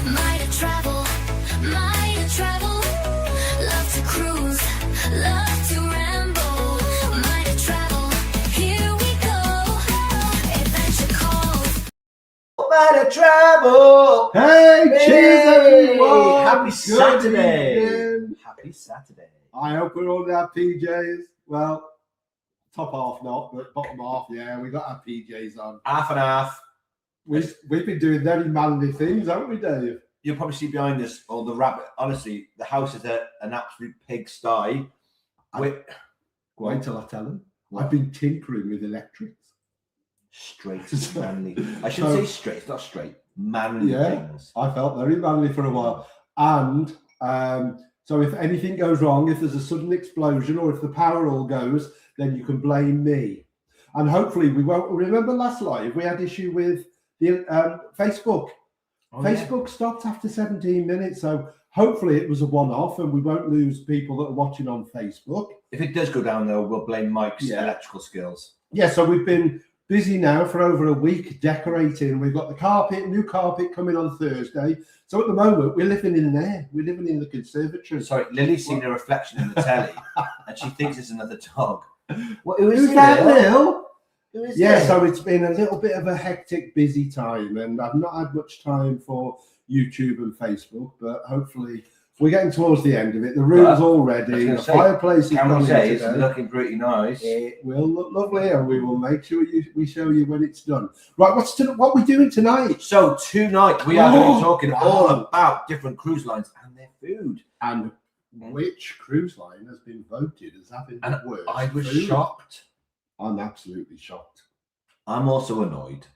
Might travel, love to cruise, love to ramble. Might travel, here we go, adventure calls. Might travel. Hey, cheers everyone! Happy Good Saturday. evening. Happy Saturday. I hope we're all in our PJs. Well, top half not, but bottom half, yeah, we got our PJs on. Half and half. We've been doing very manly things, haven't we, Dave? You'll probably see behind us all the rabbit. Honestly, the house is an absolute pigsty. Wait till I tell them. I've been tinkering with electrics. Straight, manly. I shouldn't say straight, it's not straight. Manly things. I felt very manly for a while. And so if anything goes wrong, if there's a sudden explosion or if the power all goes, then you can blame me. And hopefully we won't. Remember last live, we had issue with the Facebook. Facebook stopped after 17 minutes. So hopefully it was a one-off and we won't lose people that are watching on Facebook. If it does go down, though, we'll blame Mike's electrical skills. Yeah, so we've been busy now for over a week decorating. We've got the new carpet coming on Thursday. So at the moment, we're living in there. We're living in the conservatory. Sorry, Lily's seen a reflection in the telly and she thinks it's another dog. Who's that, Lil? Yeah, so it's been a little bit of a hectic, busy time, and I've not had much time for YouTube and Facebook, but hopefully we're getting towards the end of it. The room's all ready. The fireplace is gone in today. It's looking pretty nice. It will look lovely, and we will make sure we show you when it's done. Right, what are we doing tonight? So tonight we are going to be talking all about different cruise lines and their food. And which cruise line has been voted as having the worst I was food? shocked. I'm absolutely shocked. I'm also annoyed.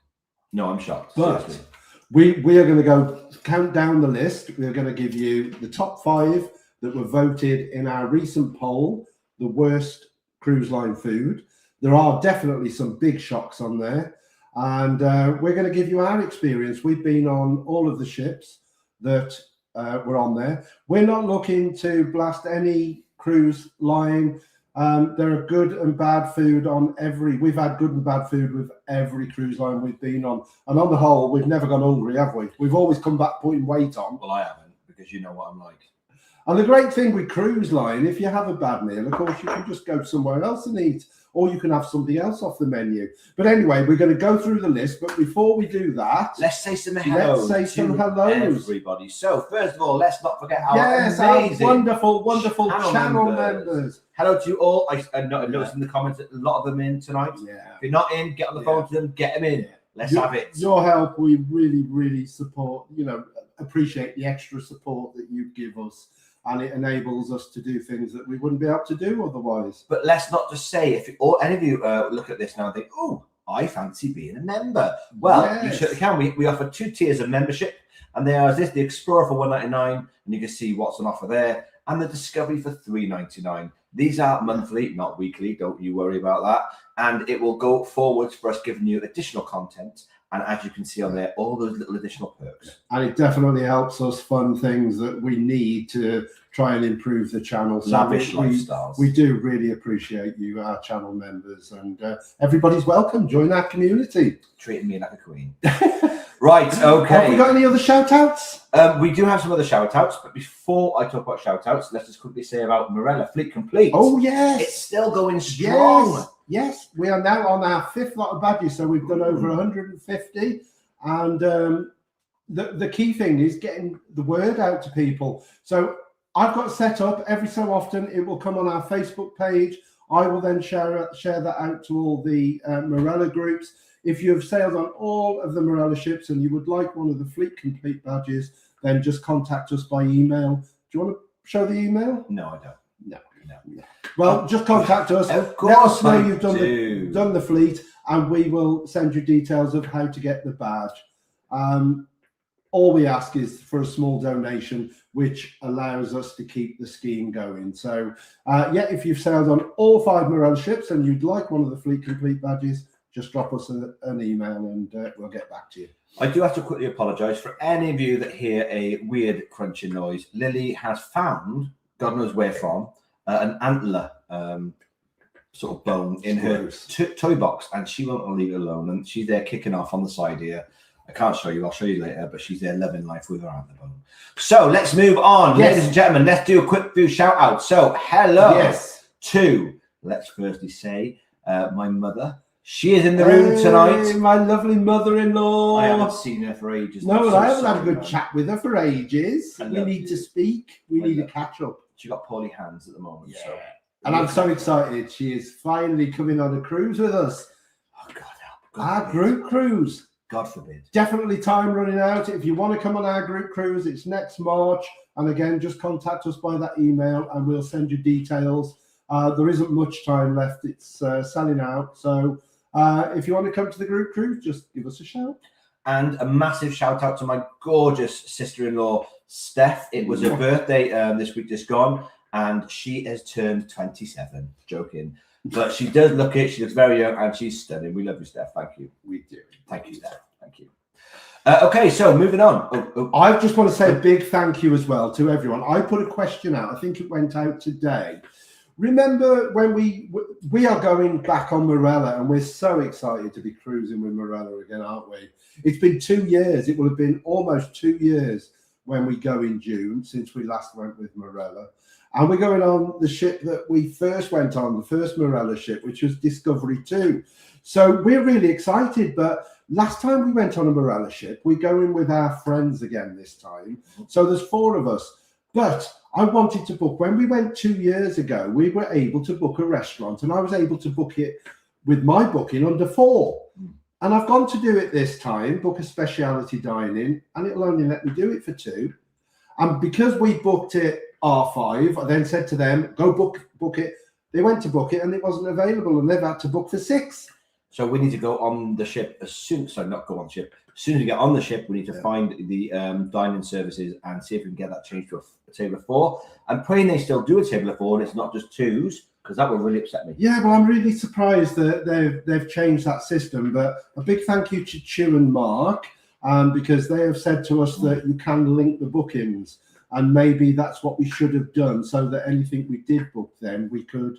No, I'm shocked. But seriously. we are going to go count down the list. We're going to give you the top 5 that were voted in our recent poll, the worst cruise line food. There are definitely some big shocks on there. And we're going to give you our experience. We've been on all of the ships that were on there. We're not looking to blast any cruise line. There are good and bad food on we've had good and bad food with every cruise line we've been on. And on the whole, we've never gone hungry, have we? We've always come back putting weight on. Well, I haven't, because you know what I'm like. And the great thing with cruise line, if you have a bad meal, of course, you can just go somewhere else and eat, or you can have something else off the menu. But anyway, we're going to go through the list. But before we do that, let's say some hellos. Let's say some hellos, everybody. So first of all, let's not forget our our wonderful channel members. Hello to you all. I noticed in the comments that a lot of them in tonight. Yeah. If you're not in, get on the phone to them, get them in. Let's have it. Your help, we really, really support, appreciate the extra support that you give us. And it enables us to do things that we wouldn't be able to do otherwise. But let's not just say, if any of you look at this now and think, oh, I fancy being a member. Well, you certainly can. We offer 2 tiers of membership. And they are the Explorer for $1.99, and you can see what's on offer there, and the Discovery for $3.99. These are monthly, not weekly. Don't you worry about that. And it will go forwards for us giving you additional content. And as you can see on there, all those little additional perks. And it definitely helps us fund things that we need to try and improve the channel. So lavish lifestyles. We do really appreciate you, our channel members, and everybody's welcome. Join our community. Treating me like a queen. Right, okay. Have we got any other shout-outs? We do have some other shout-outs, but before I talk about shout-outs, let's just quickly say about Marella Fleet Complete. Oh, yes. It's still going strong. Yes, we are now on our 5th lot of badges, so we've done over 150. And the key thing is getting the word out to people. So I've got set up every so often. It will come on our Facebook page. I will then share that out to all the Marella groups. If you have sailed on all of the Marella ships and you would like one of the Fleet Complete badges, then just contact us by email. Do you want to show the email? No, I don't. No. Well, just contact us. Of Let us course, know you've done the fleet, and we will send you details of how to get the badge. All we ask is for a small donation, which allows us to keep the scheme going. So, if you've sailed on all 5 Marella ships and you'd like one of the Fleet Complete badges, just drop us an email and we'll get back to you. I do have to quickly apologise for any of you that hear a weird crunching noise. Lily has found, God knows where from, an antler sort of bone in her toy box, and she won't leave it alone. And she's there kicking off on the side here. I can't show you. I'll show you later. But she's there loving life with her out the bone. So let's move on, Yes. ladies and gentlemen. Let's do a quick few shout outs. So hello Yes. to, let's firstly say, my mother. She is in the room tonight. My lovely mother-in-law. I haven't seen her for ages. No, I'm so I haven't had a sorry, good man. chat with her for ages. I We love need you. to speak. We I need to love catch up. She got poorly hands at the moment. Yeah. So. And I'm so excited. She is finally coming on a cruise with us. Oh, God help. God Our forbid. group cruise. God forbid. Definitely time running out. If you want to come on our group cruise, it's next March. And again, just contact us by that email and we'll send you details. There isn't much time left. It's selling out. So if you want to come to the group cruise, just give us a shout. And a massive shout out to my gorgeous sister-in-law, Steph. It was her birthday this week just gone, and she has turned 27. Joking. But she does look it. She looks very young, and she's stunning. We love you, Steph. Thank you. We do. Thank you, Steph. Thank you. Okay, so moving on. I just want to say a big thank you as well to everyone. I put a question out. I think it went out today. Remember when we are going back on Marella, and we're so excited to be cruising with Marella again, aren't we? It's been 2 years. It will have been almost 2 years when we go in June since we last went with Marella. And we're going on the ship that we first went on, the first Marella ship, which was Discovery 2. So we're really excited. But last time we went on a Marella ship, we're going with our friends again this time. So there's 4 of us. But I wanted to book, when we went 2 years ago, we were able to book a restaurant, and I was able to book it with my booking under 4. And I've gone to do it this time, book a speciality dining, and it'll only let me do it for 2. And because we booked it R5, I then said to them, go book it. They went to book it and it wasn't available, and they've had to book for 6. So we need to go on the ship as soon. Sorry, not go on the ship. As soon as we get on the ship, we need to find the dining services and see if we can get that changed to a table of 4. I'm praying they still do a table of 4 and it's not just 2s, because that would really upset me. Yeah, well, I'm really surprised that they've changed that system. But a big thank you to Chu and Mark, because they have said to us that you can link the bookings, and maybe that's what we should have done, so that anything we did book then we could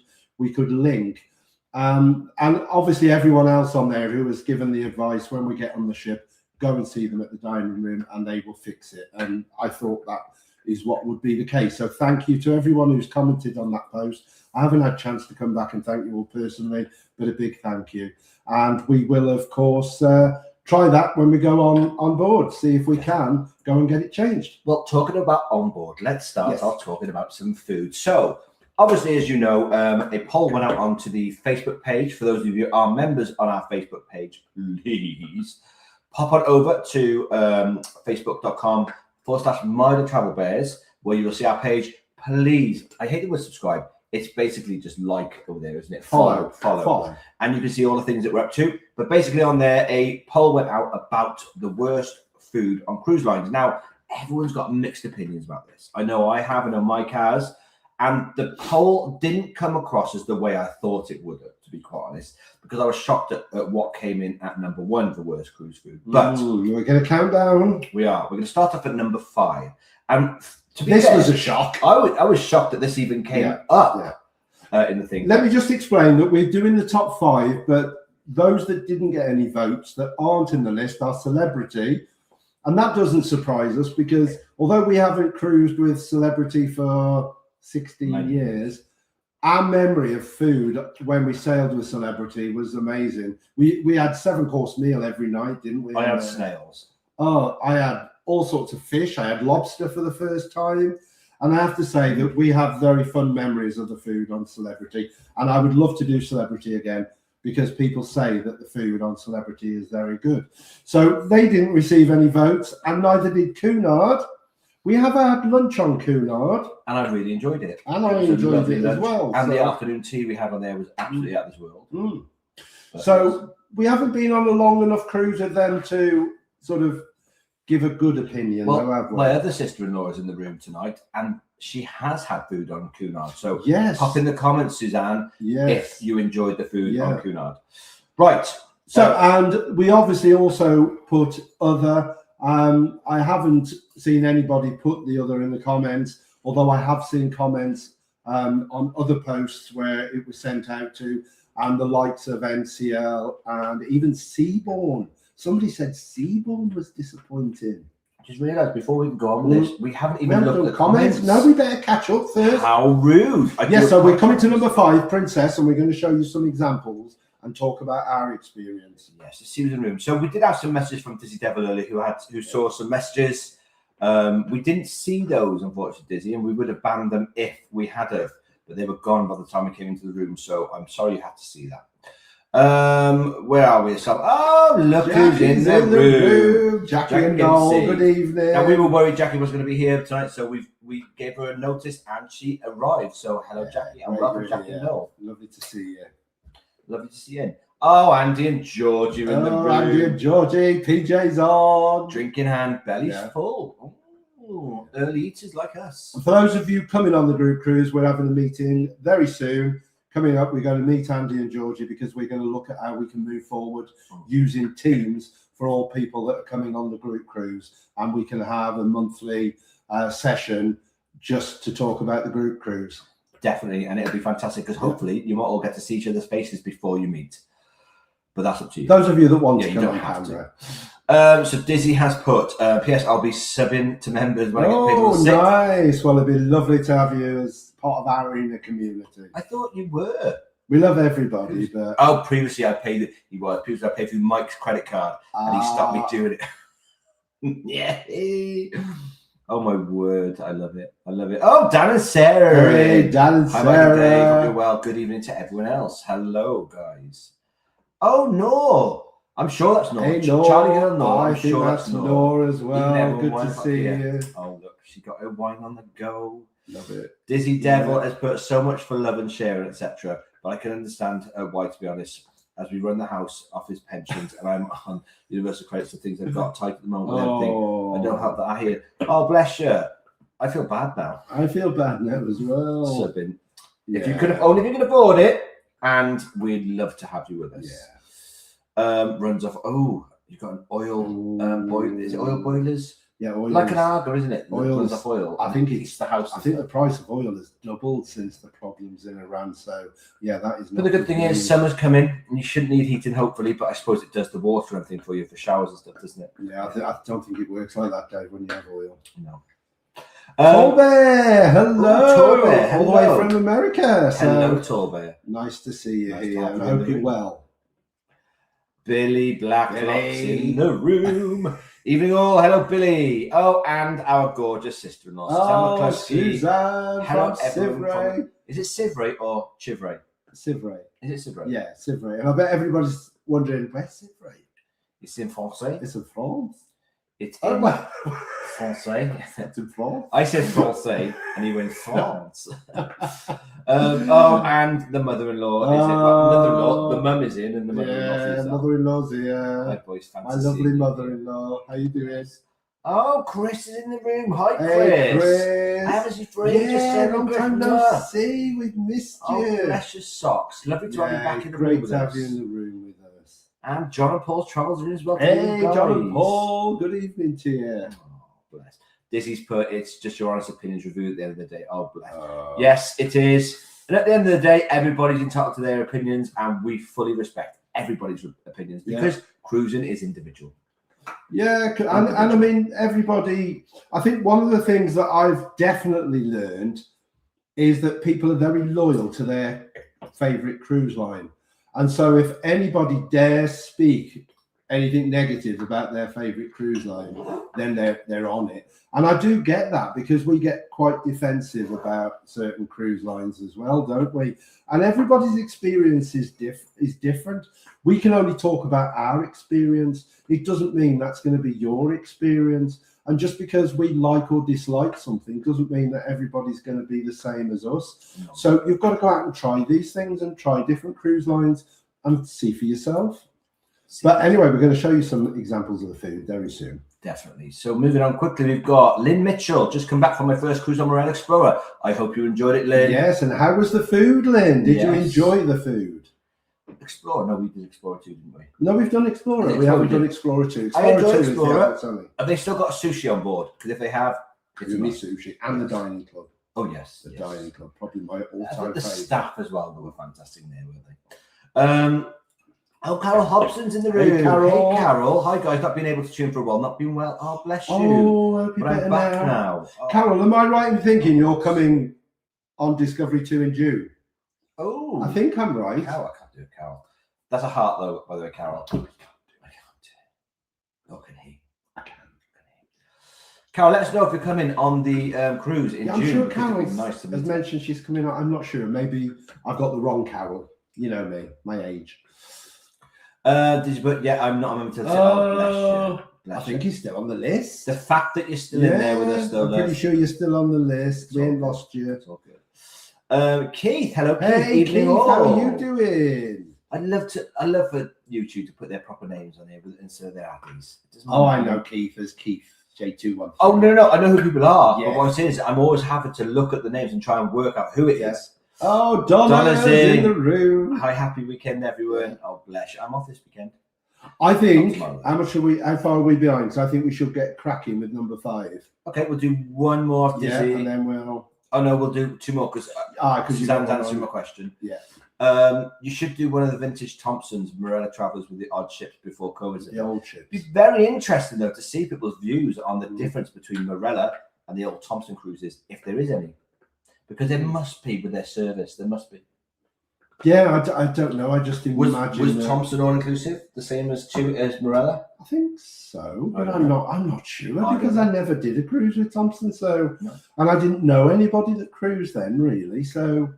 link. And obviously everyone else on there who has given the advice, when we get on the ship, go and see them at the dining room and they will fix it. And I thought that is what would be the case. So thank you to everyone who's commented on that post. I haven't had a chance to come back and thank you all personally, but a big thank you. And we will, of course, try that when we go on board, see if we can go and get it changed. Well, talking about on board, let's start off talking about some food. So obviously, as you know, a poll went out onto the Facebook page. For those of you who are members on our Facebook page, please pop on over to facebook.com/MyTheTravelBears, where you'll see our page. Please, I hate the word subscribe. It's basically just like over there, isn't it? Follow. And you can see all the things that we're up to. But basically on there, a poll went out about the worst food on cruise lines. Now, everyone's got mixed opinions about this. I know I have, and on my cars. And the poll didn't come across as the way I thought it would have, to be quite honest, because I was shocked at what came in at number 1 for worst cruise food. But we're going to count down. We are. We're going to start off at number 5. And to be This fair, was a shock. I was shocked that this even came up in the thing. Let me just explain that we're doing the top 5, but those that didn't get any votes that aren't in the list are celebrity. And that doesn't surprise us, because although we haven't cruised with celebrity for 16 years, our memory of food when we sailed with celebrity was amazing. We had 7-course meal every night, didn't we? I had snails. Oh, I had all sorts of fish. I had lobster for the first time. And I have to say that we have very fun memories of the food on Celebrity. And I would love to do Celebrity again, because people say that the food on Celebrity is very good. So they didn't receive any votes, and neither did Cunard. We have had lunch on Cunard. And I really enjoyed it. And I enjoyed it as well. And the afternoon tea we had on there was absolutely out of this world. So we haven't been on a long enough cruise with them to sort of give a good opinion. Well, though, have we? my other sister-in-law is in the room tonight, and she has had food on Cunard. So yes, pop in the comments, Suzanne, if you enjoyed the food on Cunard. Right. So, and we obviously also put other. I haven't seen anybody put the other in the comments, although I have seen comments on other posts where it was sent out to, and the likes of NCL and even Seabourn Somebody said Seabourn was disappointing. Just realised before we can go on with this, we haven't even looked at the comments. No, we better catch up first. How rude! Yes, so we're coming to number 5, Princess, and we're going to show you some examples and talk about our experience. Yes, see who's in the room. So we did have some messages from Dizzy Devil earlier, who saw some messages. We didn't see those, unfortunately, Dizzy, and we would have banned them if we had have, but they were gone by the time we came into the room. So I'm sorry you had to see that. Where are we? So, oh, look who's in the room. Jackie and Noel, good evening. Now, we were worried Jackie was going to be here tonight, so we gave her a notice and she arrived. So, hello, Jackie, and welcome, Jackie and Noel. Lovely to see you. Lovely to see you. Oh, Andy and Georgie in the room. Andy and Georgie, PJ's on. Drink in hand, belly's full. Ooh, early eaters like us. And for those of you coming on the group cruise, we're having a meeting very soon. Coming up, we're going to meet Andy and Georgie because we're going to look at how we can move forward using Teams for all people that are coming on the group cruise. And we can have a monthly session just to talk about the group cruise. Definitely, and it'll be fantastic because hopefully you might all get to see each other's faces before you meet. But that's up to you. Those of you that want to you come don't on have camera. So Dizzy has put, P.S. I'll be subbing to members when I get paid on the 6th. Nice. Well, it'd be lovely to have you as part of our arena community. I thought you were. We love everybody, but previously I paid. Previously I paid through Mike's credit card, and he stopped me doing it. Yeah. Oh my word, I love it. I love it. Oh, Dan and Sarah. Hey, Dan and Hi, Sarah. Dave. Hope you're well. Good evening to everyone else. Hello, guys. Oh no. I'm sure that's Nora. Hey, Nora. Charlie Girl Nora. I I'm think sure that's Nora. Nora as well. Good Wine to see you. Oh, look, she got her wine on the go. Love it. Dizzy Devil has put so much for love and sharing, etc. But I can understand why, to be honest, as we run the house off his pensions and I'm on universal credits for things I've got tight at the moment and everything. I don't have that. I hear, oh, bless you. I feel bad now. I feel bad now as well. Subbing. Yeah. If you could afford it, and we'd love to have you with us. Yeah. Runs off. Oh, you've got an oil boiler. Is it oil boilers? Yeah, oil. Like an Argo, isn't it? Oil Runs off oil. I think it's the house. I think the price of oil has doubled since the problems in Iran. So yeah, that is. But the good thing is, summer's coming, and you shouldn't need heating, hopefully. But I suppose it does the water and everything for you for showers and stuff, doesn't it? Yeah, I don't think it works like that, Dave, when you have oil. No. Tolbe, hello. Tolbe, all the way from America. Hello, Tolbe. Nice to see you Nice here. to have And you I in hope the you're room. well. Billy Blacklocks in the room. Evening all. Hello, Billy. Oh, and our gorgeous sister-in-law, Suzanne Hello, from everyone. Sivray. Is it Sivray or Chivray? Sivray. Is it Sivray? Yeah, Sivray. And I bet everybody's wondering, where's Sivray? It's in Francais. It's in France. It's Oh, in my. Francais. It's in France. I said Francais, and he went France. And the mother-in-law is in. Mother-in-law, the mum is in, and the mother-in-law is in. Mother-in-law's My here. boy's My fantasy. lovely mother-in-law. How you doing? Oh, Chris is in the room. Hi, Chris. Hey, Chris. I haven't seen you for ages. Yeah, Sarah long Griffin. time no see. We've missed Oh, you. bless your socks. Lovely to have you back in the room great with to have us. you in the room with us. And John and Paul's travels in as well. Hey, guys. John and Paul. Good evening to you. Oh, bless. Dizzy's put, it's just your honest opinions review at the end of the day. Oh, bless. Yes, it is. And at the end of the day, everybody's entitled to their opinions, and we fully respect everybody's opinions because cruising is individual. Yeah, and I mean, everybody, I think one of the things that I've definitely learned is that people are very loyal to their favourite cruise line. And so if anybody dares speak anything negative about their favourite cruise line, then they're on it. And I do get that because we get quite defensive about certain cruise lines as well, don't we? And everybody's experience is different. We can only talk about our experience. It doesn't mean that's going to be your experience. And just because we like or dislike something doesn't mean that everybody's going to be the same as us. No. So you've got to go out and try these things and try different cruise lines and see for yourself. But anyway, we're going to show you some examples of the food very soon. Definitely. So moving on quickly, we've got Lynn Mitchell, just come back from my first cruise on Marella Explorer. I hope you enjoyed it, Lynn. Yes, and how was the food, Lynn? Did you enjoy the food? Explorer? No, we did Explorer 2, didn't we? No, we've done Explorer. We haven't done Explorer 2. I enjoyed 2 is the Explorer. adults only. Have they still got sushi on board? Because if they have, it's Umi nice. Sushi and the Dining Club. Oh, yes. The yes. Dining Club, probably my I all-time thought the favourite. staff as well, they were fantastic there, weren't they? Oh, Carol Hobson's in the room. Hey, Carol. Hey, Carol. Hi, guys. Not been able to tune for a while. Not been well. Oh, bless you. Oh, I hope you're but I'm better back now. now. Oh. Carol, am I right in thinking you're coming on Discovery 2 in June? Oh. I think I'm right. Carol, I can't do it, Carol. That's a heart, though, by the way, Carol. I can't do it. Oh, can he? I can. Carol, let us know if you're coming on the cruise in June. I'm sure because Carol it'd be nice to meet has you. mentioned she's coming on. I'm not sure. Maybe I've got the wrong Carol. You know me, my age. But yeah, I'm not a member to the I bless think you. he's still on the list. The fact that you're still in there with us, though, I'm pretty sure you're still on the list. We ain't lost you. It's all good. Keith, hello, Keith. Hey, Evening Keith, all. how are you doing? I love for YouTube to put their proper names on here instead of their addies. Oh, I know Keith as Keith J213. Oh no, I know who people are. Yeah. But what I'm saying is, I'm always happy to look at the names and try and work out who it is. Oh, Donna's in the room. Hi, happy weekend, everyone. Oh, bless you. I'm off this weekend. I think how far are we behind? So I think we should get cracking with number 5. Okay, we'll do one more after Yeah, and then we'll. Oh no, we'll do 2 more because Suzanne's answering my question. Yeah. You should do one of the vintage Thompson's Marella Travellers with the odd ships before COVID. The old ships. It'd be very interesting though to see people's views on the difference between Marella and the old Thompson cruises, if there is any, because there must be with their service. There must be. Yeah, I don't know. I just didn't imagine. Was Thompson all inclusive, the same as Marella? I think so, but I I'm don't not sure because I never did a cruise with Thompson. So, and I didn't know anybody that cruised then, really. So,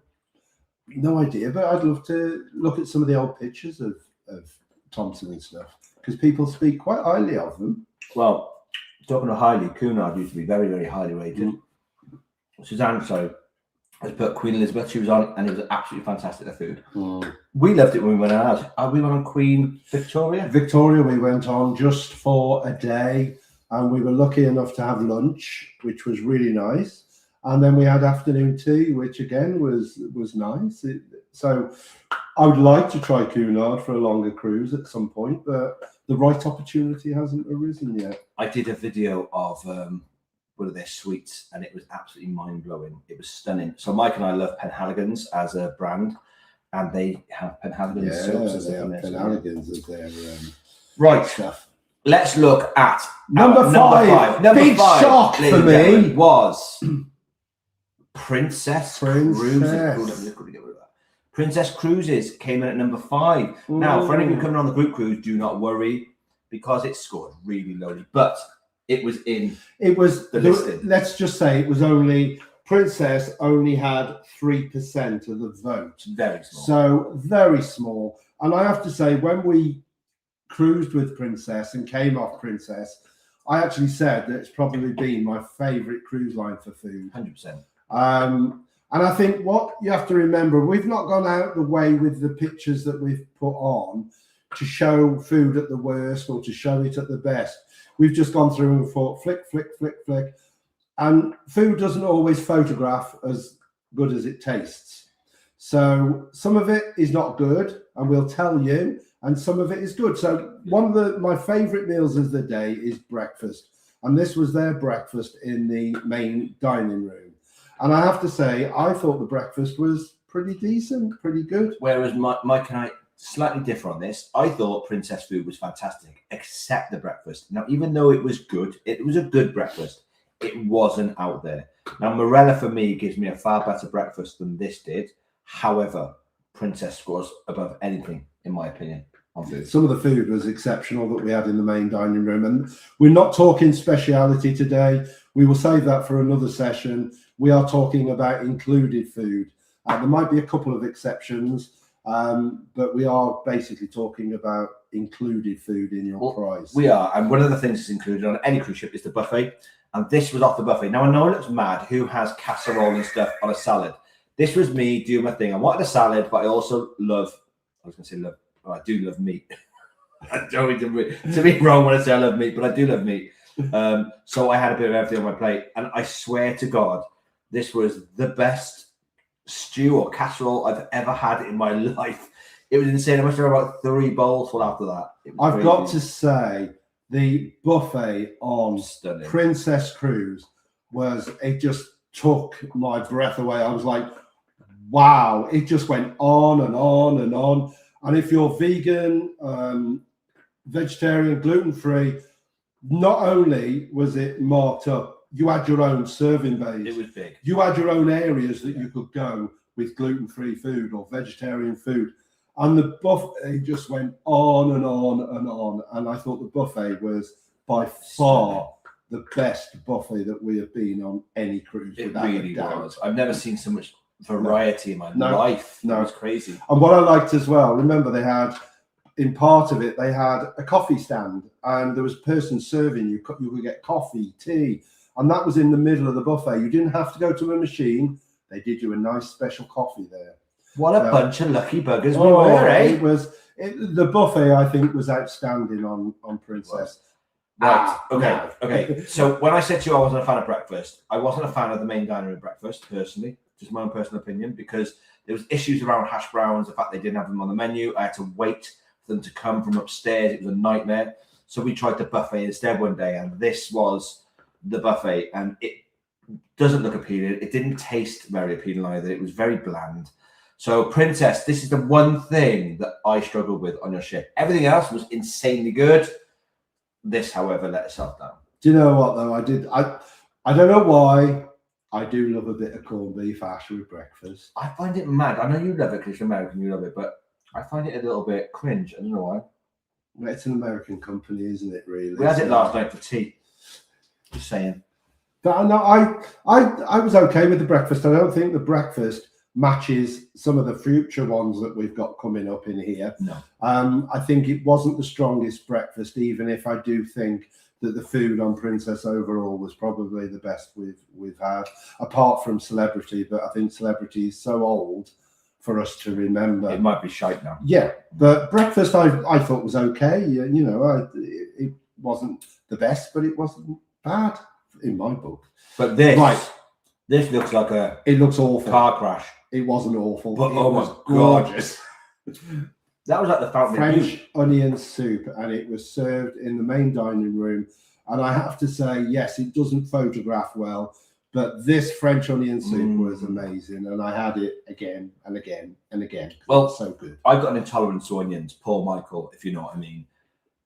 no idea. But I'd love to look at some of the old pictures of Thompson and stuff because people speak quite highly of them. Well, talking of highly, Cunard used to be very, very highly rated. Suzanne, has put Queen Elizabeth. She was on, and it was absolutely fantastic. The food. We loved it when we went out. We went on Queen Victoria. Victoria, we went on just for a day, and we were lucky enough to have lunch, which was really nice. And then we had afternoon tea, which again was nice. So I would like to try Cunard for a longer cruise at some point, but the right opportunity hasn't arisen yet. I did a video of one of their suites, and it was absolutely mind-blowing. It was stunning. So Mike and I love Penhaligon's as a brand, and they have Penhaligon's soaps as their Penhaligon's as their right stuff. Let's look at number 5. Big shock for me was Princess Cruises. Princess Cruises came in at number 5. Now, for anyone coming on the group cruise, do not worry because it scored really lowly, but it was the listing. Let's just say it was only Princess only had 3% of the vote. Very small. So very small. And I have to say, when we cruised with Princess and came off Princess, I actually said that it's probably been my favourite cruise line for food. 100%. And I think what you have to remember, we've not gone out the way with the pictures that we've put on to show food at the worst or to show it at the best. We've just gone through and thought, flick, flick, flick, flick. And food doesn't always photograph as good as it tastes. So some of it is not good, and we'll tell you, and some of it is good. So one of my favourite meals of the day is breakfast. And this was their breakfast in the main dining room. And I have to say, I thought the breakfast was pretty decent, pretty good. Whereas Mike and I slightly differ on this. I thought Princess food was fantastic, except the breakfast. Now, even though it was good, it was a good breakfast. It wasn't out there. Now, Marella for me gives me a far better breakfast than this did. However, Princess scores above anything, in my opinion, on food. Some of the food was exceptional that we had in the main dining room. And we're not talking speciality today. We will save that for another session. We are talking about included food. There might be a couple of exceptions. But we are basically talking about included food in your price. We are, and one of the things that's included on any cruise ship is the buffet, and this was off the buffet. Now, I know it looks mad, who has casserole and stuff on a salad? This was me doing my thing. I wanted a salad, but I also love, I do love meat. I don't mean to be wrong when I say I love meat, but I do love meat. So I had a bit of everything on my plate, and I swear to God, this was the best stew or casserole I've ever had in my life. It was insane. I must have had about 3 bowls full after that. I've got to say, the buffet on Princess Cruise it just took my breath away. I was like, wow, it just went on and on and on. And if you're vegan, vegetarian, gluten-free, not only was it marked up, you had your own serving bays. It was big. You had your own areas that you could go with gluten-free food or vegetarian food. And the buffet just went on and on and on. And I thought the buffet was by far the best buffet that we have been on any cruise. It really was. I've never seen so much variety in my life. No. It was crazy. And what I liked as well, remember they had, in part of it, they had a coffee stand and there was a person serving you. You could get coffee, tea, and that was in the middle of the buffet. You didn't have to go to a machine. They did you a nice special coffee there. What a bunch of lucky buggers we were, eh? The buffet, I think, was outstanding on Princess. Right. Okay. So when I said to you I wasn't a fan of breakfast, I wasn't a fan of the main dining room breakfast, personally. Just my own personal opinion, because there was issues around hash browns, the fact they didn't have them on the menu. I had to wait for them to come from upstairs. It was a nightmare. So we tried the buffet instead one day, and this was the buffet, and it doesn't look appealing. It didn't taste very appealing either. It was very bland. So Princess, this is the one thing that I struggled with on your ship. Everything else was insanely good. This, however, let itself down. Do you know what though? I don't know why. I do love a bit of corned beef hash with breakfast. I find it mad. I know you love it because you're American, you love it, but I find it a little bit cringe. I don't know why. Well, it's an American company, isn't it? Really. We had it last night for tea. Just saying. But no, I was okay with the breakfast. I don't think the breakfast matches some of the future ones that we've got coming up in here. No. I think it wasn't the strongest breakfast, even if I do think that the food on Princess overall was probably the best we've had, apart from Celebrity. But I think Celebrity is so old for us to remember. It might be shite now. Yeah, but breakfast I thought was okay. You know, it wasn't the best, but it wasn't bad in my book. But this looks like it looks awful. Car crash. It wasn't awful. But it oh was my gorgeous. That was like the fountain of youth. French onion soup, and it was served in the main dining room. And I have to say, yes, it doesn't photograph well, but this French onion soup was amazing, and I had it again and again and again. Well, it's so good. I've got an intolerance to onions, Paul Michael, if you know what I mean.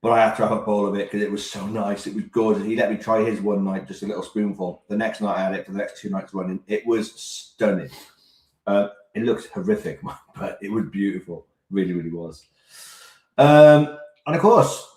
But I had to have a bowl of it because it was so nice. It was gorgeous. He let me try his one night, just a little spoonful. The next night I had it for the next 2 nights running. It was stunning. It looked horrific, but it was beautiful. Really, really was. And of course,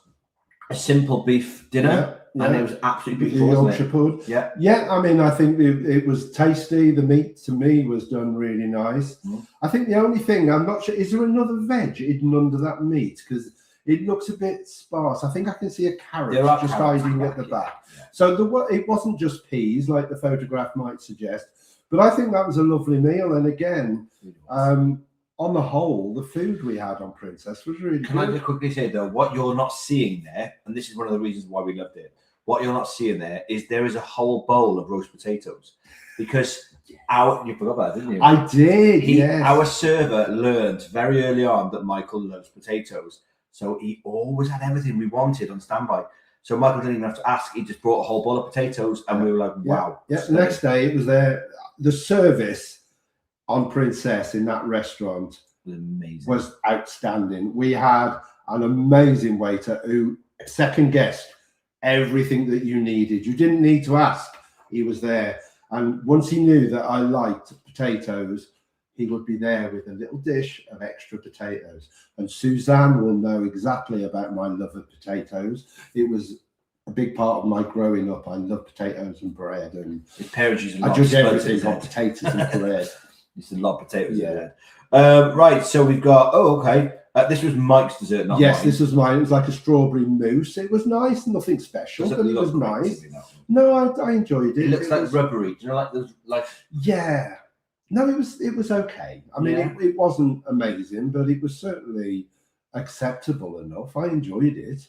a simple beef dinner. Yeah. And it was absolutely beautiful. The Yorkshire pud. Yeah. Yeah, I mean, I think it was tasty. The meat to me was done really nice. I think the only thing, I'm not sure, is there another veg hidden under that meat? Because it looks a bit sparse. I think I can see a carrot just hiding at the back. Yeah. So it wasn't just peas like the photograph might suggest. But I think that was a lovely meal. And again, on the whole, the food we had on Princess was really good. Can I just quickly say, though, what you're not seeing there, and this is one of the reasons why we loved it, what you're not seeing there is a whole bowl of roast potatoes. Because you forgot about that, didn't you? I did, yes. Our server learned very early on that Michael loves potatoes. So he always had everything we wanted on standby. So Michael didn't even have to ask. He just brought a whole bowl of potatoes, and we were like, wow. Yeah, the next day it was there. The service on Princess in that restaurant was outstanding. We had an amazing waiter who second guessed everything that you needed. You didn't need to ask. He was there. And once he knew that I liked potatoes, he would be there with a little dish of extra potatoes. And Suzanne will know exactly about my love of potatoes. It was a big part of my growing up. I love potatoes and bread. And his parents used I judge everything on potatoes and bread. Used to love potatoes. Yeah. Right. So we've got, this was Mike's dessert, not yes, mine. This was mine. It was like a strawberry mousse. It was nice, nothing special, but it was nice. No, I enjoyed it. It looks like rubbery. Do you know, like those, like? Yeah. No, it was okay. I mean, it wasn't amazing, but it was certainly acceptable enough. I enjoyed it.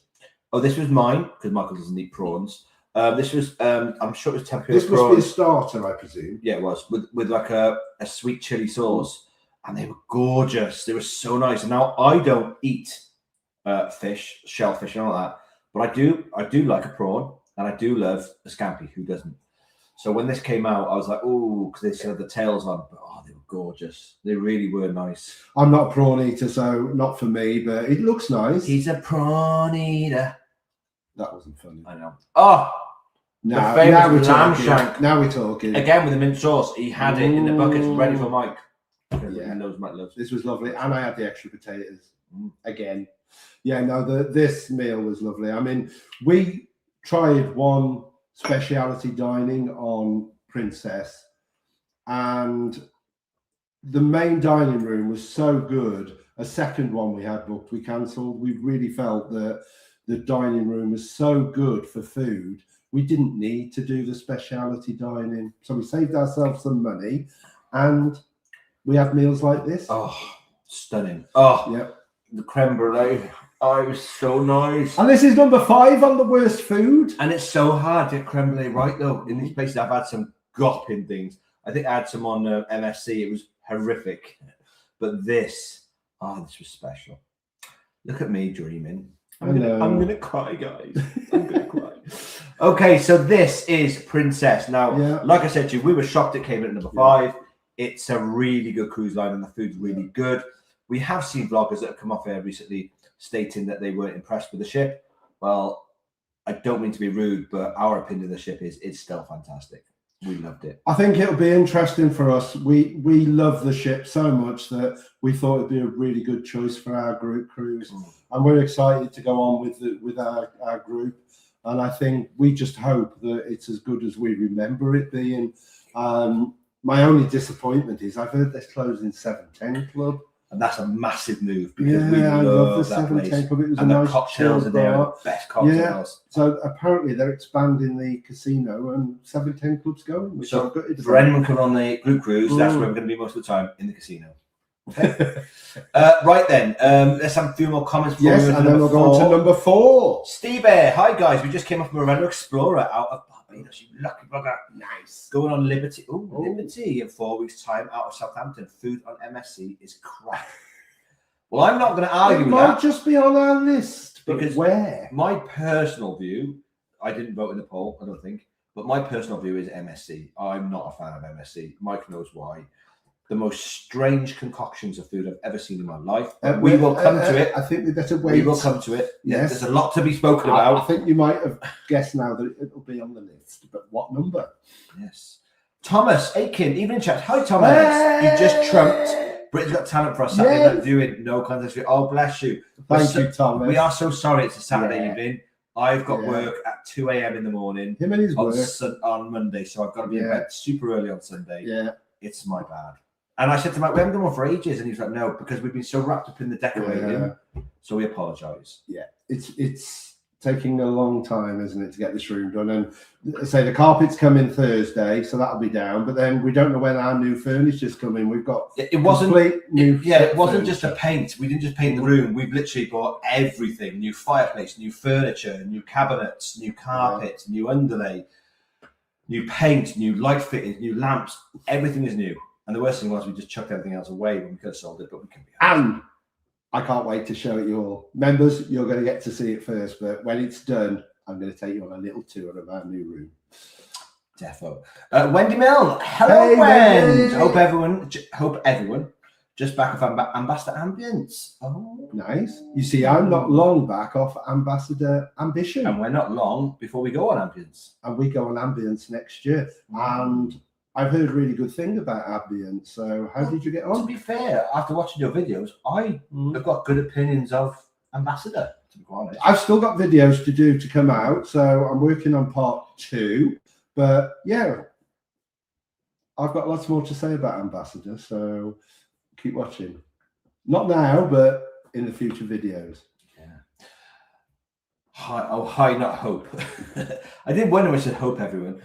Oh, this was mine because Michael doesn't eat prawns. This was, I'm sure it was tempura prawns. This must be a starter, I presume. Yeah, it was with like a sweet chili sauce, and they were gorgeous. They were so nice. And now I don't eat fish, shellfish, and all that, but I do like a prawn, and I do love a scampi. Who doesn't? So when this came out, I was like, oh, because they still had the tails on, but they were gorgeous. They really were nice. I'm not a prawn eater, so not for me, but it looks nice. He's a prawn eater. That wasn't funny. I know. Oh, Now, famous now we're lamb talking. shank. Now we're talking. again with the mint sauce. He had it in the buckets ready for Mike. Yeah. Mike loves. This was lovely, and I had the extra potatoes again. Yeah, no, this meal was lovely. I mean, we tried one speciality dining on Princess, and the main dining room was so good. A second one we had booked, we cancelled. We really felt that the dining room was so good for food. We didn't need to do the speciality dining, so we saved ourselves some money, and we had meals like this. Oh, stunning! Oh, yeah, the creme brulee. Oh, it was so nice. And this is number 5 on the worst food. And it's so hard to get creme brulee right though. In these places, I've had some gopping things. I think I had some on MSC. It was horrific, but this was special. Look at me dreaming. I'm gonna cry, guys. I'm gonna cry. Okay, so this is Princess. Now, like I said to you, we were shocked it came in at number 5. It's a really good cruise line, and the food's really good. We have seen vloggers that have come off here recently stating that they weren't impressed with the ship. Well, I don't mean to be rude, but our opinion of the ship is it's still fantastic. We loved it. I think it'll be interesting for us. We love the ship so much that we thought it'd be a really good choice for our group cruise, and we're excited to go on with our group. And I think we just hope that it's as good as we remember it being. My only disappointment is I've heard this closing 710 Club. And that's a massive move because Yeah, we I love the that 710 place. Club. It was And a the nice cocktails chill in there, are bar. the best cocktails. So apparently they're expanding the casino and 710 Club's going. Which So I'm good for anyone coming on the group cruise, that's where we're going to be most of the time, in the casino. Okay. Right then, let's have a few more comments. Yes, and then we'll go on to number 4. Steve Air, hi guys, we just came off Marella Explorer out of Barbados, you lucky bugger. Nice. Going on Liberty. Liberty in 4 weeks' time out of Southampton. Food on MSC is crap. Well, I'm not going to argue with that. It might just be on our list, but because where? My personal view, I didn't vote in the poll, I don't think, but my personal view is MSC. I'm not a fan of MSC. Mike knows why. The most strange concoctions of food I've ever seen in my life. We will come to it. I think we better wait. We will come to it. Yes. There's a lot to be spoken about. I think you might have guessed now that it'll be on the list, but what number? Yes. Thomas Aiken, evening chat. Hi, Thomas. You just trumped Britain's Got Talent for a Saturday night viewing. No contest. Oh, bless you. Thank you, Thomas. We are so sorry it's a Saturday evening. I've got work at 2 a.m. in the morning. Him and his work. On Monday, so I've got to be in bed super early on Sunday. Yeah. It's my bad. And I said to Mike, we haven't done one for ages. And he's like, no, because we've been so wrapped up in the decorating. So we apologise. Yeah. It's taking a long time, isn't it, to get this room done? And say the carpets come in Thursday, so that'll be down. But then we don't know when our new furniture's coming. We've got it wasn't new. It wasn't just a paint. We didn't just paint the room. We've literally bought everything: new fireplace, new furniture, new cabinets, new carpets, new underlay, new paint, new light fittings, new lamps. Everything is new. And the worst thing was we just chucked everything else away when we could have sold it, but we couldn't be honest. And I can't wait to show it you all. Members, you're going to get to see it first, but when it's done, I'm going to take you on a little tour of our new room. Defo. Wendy Milne. Hello, Hey, Wendy. Wendy. Hope everyone just back off Ambassador Ambience. Oh, nice. You see, I'm not long back off Ambassador Ambition. And we're not long before we go on Ambience. And we go on Ambience next year. And I've heard a really good thing about Ambience. So how did you get on? To be fair, after watching your videos, I have got good opinions of Ambassador, to be honest. I've still got videos to do to come out. So I'm working on part 2. But yeah, I've got lots more to say about Ambassador. So keep watching. Not now, but in the future videos. Hi, not hope. I did wonder when I said hope, everyone.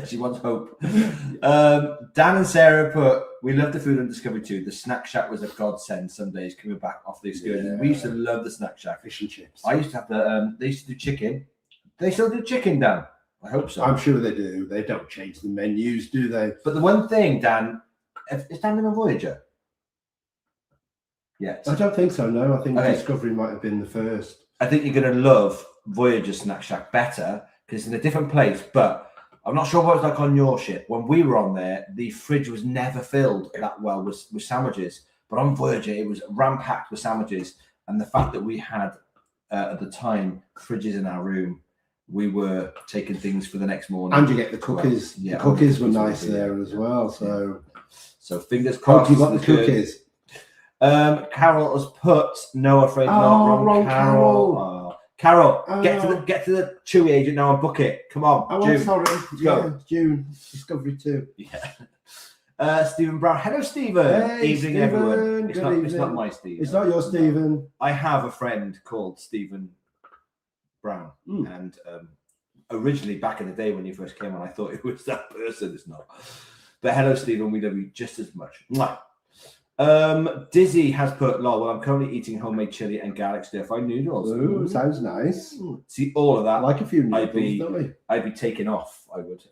She wants hope. Dan and Sarah put, we love the food on Discovery 2. The snack shack was a godsend some days coming back off the excursion. Yeah. We used to love the snack shack. Fish and chips. I used to have they used to do chicken. They still do chicken, Dan. I hope so. I'm sure they do. They don't change the menus, do they? But the one thing, Dan, is Dan been on Voyager? Yes. I don't think so, no. I think Okay. Discovery might have been the first. I think you're going to love Voyager Snack Shack better because it's in a different place. But I'm not sure what it's like on your ship. When we were on there, the fridge was never filled that well with sandwiches. But on Voyager, it was ram-packed with sandwiches. And the fact that we had, at the time, fridges in our room, we were taking things for the next morning. And you get the cookies. Well, yeah, the cookies were nice there as well. So fingers crossed. Hope you got the cookies. Carol has put no afraid not wrong. Carol. Carol, get to the Chewy agent now and book it. Come on. Oh, June. I'm sorry. Let's go. June. Discovery 2. Yeah. Stephen Brown. Hello, Stephen. Hey, evening, Stephen. everyone. Good evening. It's not my Stephen. It's not your Stephen. I have a friend called Stephen Brown, and originally back in the day when you first came on, I thought it was that person. It's not. But hello, Stephen. We love you just as much. Mwah. Dizzy has put, lol, well, I'm currently eating homemade chili and garlic stir-fry noodles. Ooh, sounds nice. See, all of that. I like a few noodles, don't we? I'd be taking off, I would.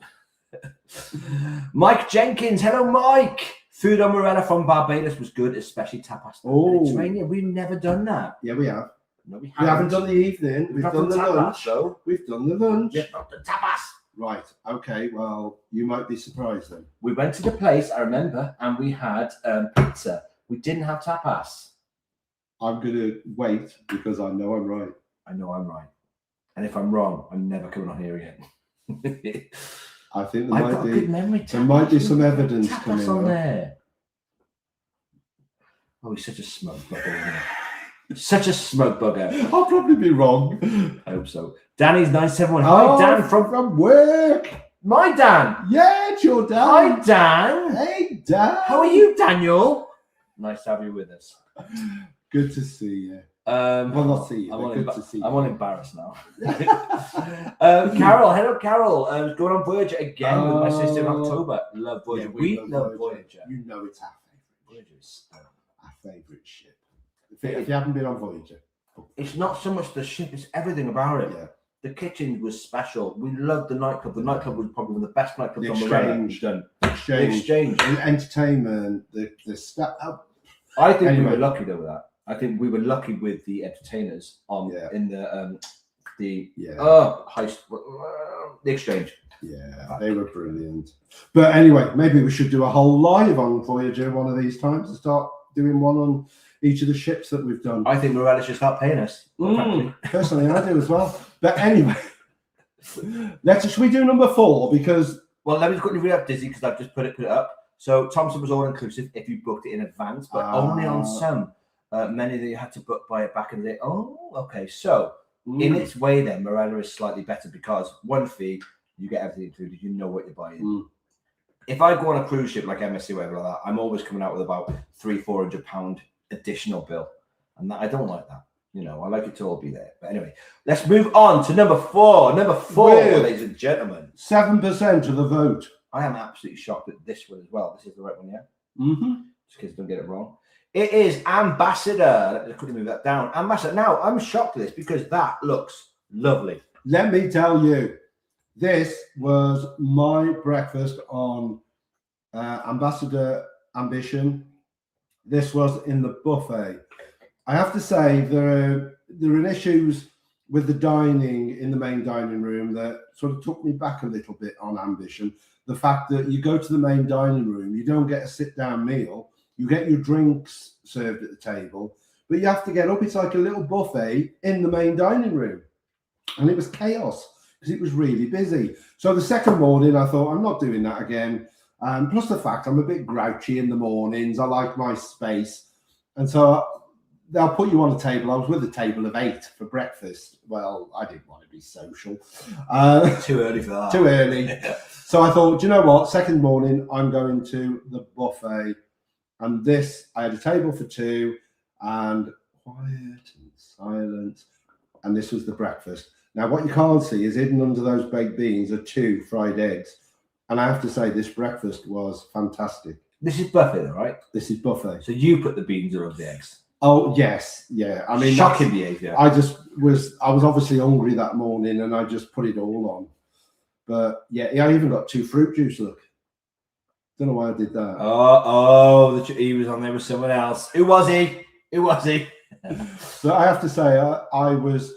Mike Jenkins, hello, Mike. Food on Marella from Barbados was good, especially tapas. Mediterranean. We've never done that. Yeah, we have. No, we haven't done the evening. We've done the tapas, lunch. though. We've done the lunch. Yeah, not the tapas. Right. Okay. Well, you might be surprised then. We went to the place, I remember, and we had pizza. We didn't have tapas. I'm going to wait because I know I'm right. I know I'm right. And if I'm wrong, I'm never coming on here again. I think I've got a good memory. There might be some evidence tapas coming on up. there. Oh, he's such a smug bugger, isn't he? Such a smug bugger. I'll probably be wrong. I hope so. Danny's 971. Hi, Dan from work. My Dan. Yeah, it's your Dan. Hi, Dan. Hey, Dan. How are you, Daniel? Nice to have you with us. Good to see you. Well, not see you. Good to see you. I'm all embarrassed now. Carol, hello, Carol. Going on Voyager again with my sister in October. Love Voyager. Yeah, we love Voyager. You know it's our favorite. Voyager is Our favorite ship. If you haven't been on Voyager, it's not so much the ship; it's everything about it. Yeah. The kitchen was special. We loved the nightclub. The nightclub was probably one of the best nightclubs on the Exchange. done. Exchange. The entertainment, the stuff. I think we Anyway. were lucky though with that. I think we were lucky with the entertainers on in the Exchange. Yeah, they were brilliant. But anyway, maybe we should do a whole live on Voyager one of these times and start doing one on each of the ships that we've done. I think Morella should start paying us. Personally, I do as well. But anyway, should we do number 4? Because let me quickly read up Dizzy because I've just put it up. So Thompson was all inclusive if you booked it in advance, but only on some. Many that you had to book by it back in the day. Oh, okay. So in its way, then Morella is slightly better because one fee, you get everything included. You know what you're buying. If I go on a cruise ship like MSC or whatever like that, I'm always coming out with about £300-400 additional bill, and that I don't like that. You know, I like it to all be there. But anyway, let's move on to number 4. Number 4, ladies and gentlemen. 7% of the vote. I am absolutely shocked at this one as well. This is the right one, yeah? Mm-hmm. Just in case I don't get it wrong. It is Ambassador. Let me quickly move that down. Ambassador. Now, I'm shocked at this because that looks lovely. Let me tell you, this was my breakfast on Ambassador Ambition. This was in the buffet. I have to say there are issues with the dining in the main dining room that sort of took me back a little bit on Ambition. The fact that you go to the main dining room, you don't get a sit-down meal. You get your drinks served at the table, but you have to get up. It's like a little buffet in the main dining room. And it was chaos because it was really busy. So the second morning, I thought, I'm not doing that again. Plus the fact I'm a bit grouchy in the mornings. I like my space. And so they'll put you on a table. I was with a table of 8 for breakfast. Well, I didn't want to be social. Too early for that. Too early. So I thought, do you know what? Second morning, I'm going to the buffet. And this, I had a table for 2 and quiet and silence. And this was the breakfast. Now, what you can't see is hidden under those baked beans are 2 fried eggs. And I have to say, this breakfast was fantastic. This is buffet, though, right? This is buffet. So you put the beans above the eggs. Oh, yes. Yeah. I mean, shocking behaviour. I was obviously hungry that morning and I just put it all on. But yeah, I even got 2 fruit juice, look. Don't know why I did that. He was on there with someone else. Who was he? So I have to say, I was...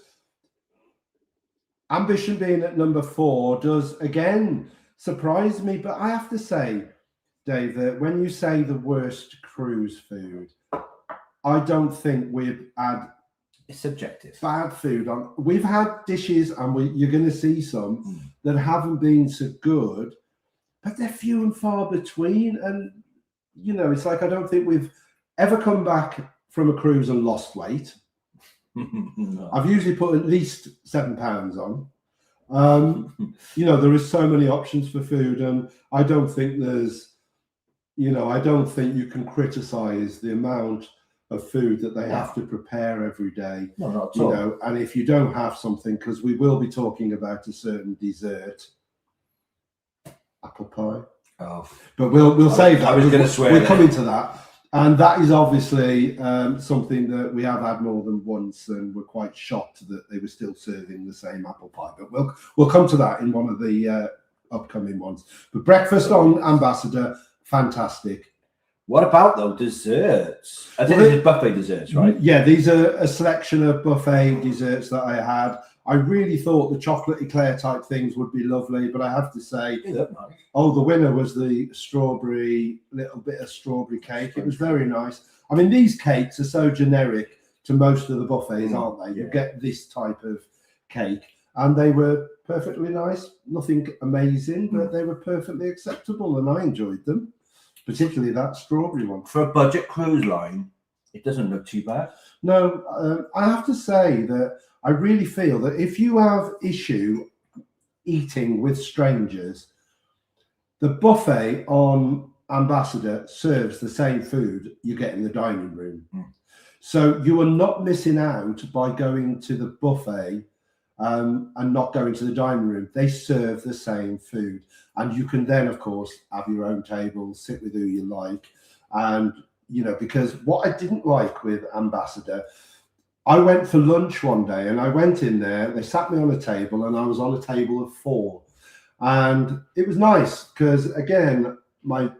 Ambition being at number 4 does, again, surprised me. But I have to say, Dave, that when you say the worst cruise food, I don't think we've had It's subjective. bad food on. We've had dishes, and you're going to see some that haven't been so good, but they're few and far between. And you know, it's like I don't think we've ever come back from a cruise and lost weight. No. I've usually put at least 7 pounds on. You know, there is so many options for food, and I don't think there's, you know, I don't think you can criticize the amount of food that they have to prepare every day. No, not at You all. know, and if you don't have something, because we will be talking about a certain dessert, apple pie. Oh, But we'll save that. I was going to swear. We're coming to that. And that is obviously something that we have had more than once, and we're quite shocked that they were still serving the same apple pie. But we'll come to that in one of the upcoming ones. But breakfast on Ambassador, fantastic. What about though desserts? I think it's buffet desserts, right? Yeah, these are a selection of buffet desserts that I had. I really thought the chocolate eclair type things would be lovely, but I have to say, They look nice. oh, the winner was the strawberry, little bit of strawberry cake. It was very nice. I mean, these cakes are so generic to most of the buffets, aren't they? You Yeah. get this type of cake, and they were perfectly nice. Nothing amazing, but they were perfectly acceptable, and I enjoyed them, particularly that strawberry one. For a budget cruise line, it doesn't look too bad. No, I have to say that I really feel that if you have issue eating with strangers, the buffet on Ambassador serves the same food you get in the dining room. So you are not missing out by going to the buffet and not going to the dining room. They serve the same food. And you can then, of course, have your own table, sit with who you like. And, you know, because what I didn't like with Ambassador, I went for lunch one day and I went in there, they sat me on a table and I was on a table of 4. And it was nice because, again, my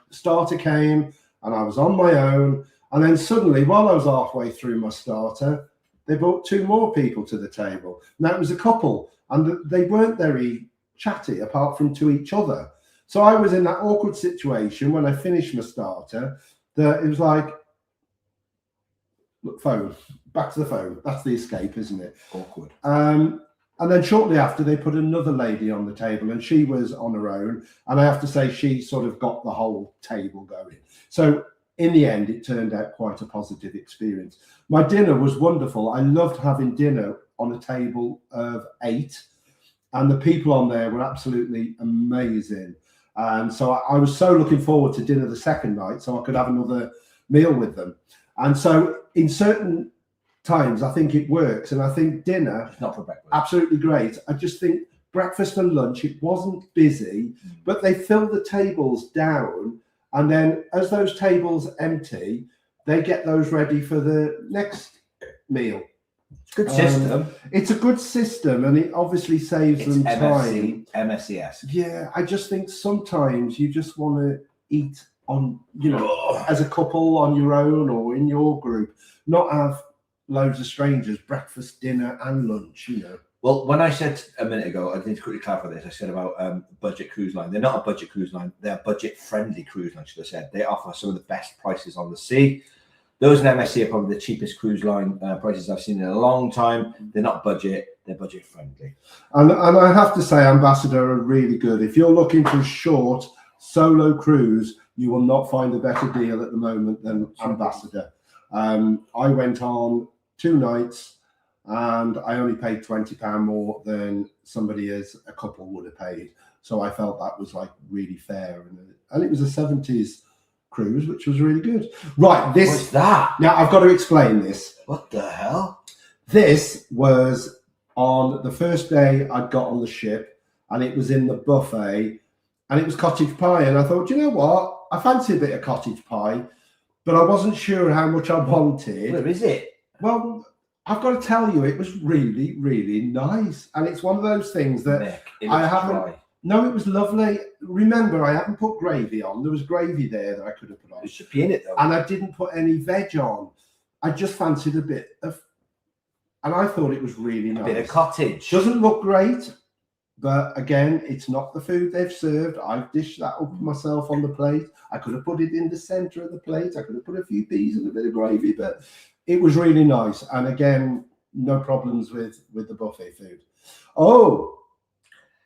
starter came and I was on my own. And then suddenly, while I was halfway through my starter, they brought 2 more people to the table. Now it was a couple, and they weren't very chatty apart from to each other. So I was in that awkward situation when I finished my starter that it was like, look, phone, back to the phone. That's the escape, isn't it? Awkward. And then shortly after, they put another lady on the table, and she was on her own. And I have to say, she sort of got the whole table going. So in the end, it turned out quite a positive experience. My dinner was wonderful. I loved having dinner on a table of 8, and the people on there were absolutely amazing. And so I was so looking forward to dinner the second night, so I could have another meal with them. And so in certain times, I think it works. And I think dinner, It's not for breakfast. absolutely great. I just think breakfast and lunch, it wasn't busy, but they filled the tables down. And then as those tables empty, they get those ready for the next meal. Good system. It's a good system, and it obviously saves It's them time. MSCS. Yeah, I just think sometimes you just want to eat on, you know, Oh, as a couple on your own or in your group, not have loads of strangers, breakfast, dinner, and lunch, you know. well, when I said a minute ago, I need to quickly clarify this. I said about budget cruise line. They're not a budget cruise line. They're a budget-friendly cruise line, should I said. They offer some of the best prices on the sea. Those in MSC are probably the cheapest cruise line prices I've seen in a long time. They're not budget. They're budget-friendly. And I have to say, Ambassador are really good. If you're looking for a short solo cruise, you will not find a better deal at the moment than Ambassador. I went on 2 nights and I only paid £20 more than somebody as a couple would have paid. So I felt that was like really fair. And it was a 70s cruise, which was really good. Right, What's that? now I've got to explain this. What the hell? This was on the first day I got on the ship, and it was in the buffet, and it was cottage pie. And I thought, you know what? I fancy a bit of cottage pie, but I wasn't sure how much I wanted. Where is it? Well, I've got to tell you, it was really, really nice. And it's one of those things that Nick, it I looks haven't- dry. no, it was lovely. Remember, I haven't put gravy on. There was gravy there that I could have put on. It should be in it though. And I didn't put any veg on. I just fancied a bit of, and I thought it was really A nice. bit of cottage. Doesn't look great, But again, it's not the food they've served. I've dished that up myself on the plate. I could have put it in the centre of the plate. I could have put a few peas and a bit of gravy, but it was really nice. And again, no problems with the buffet food. Oh,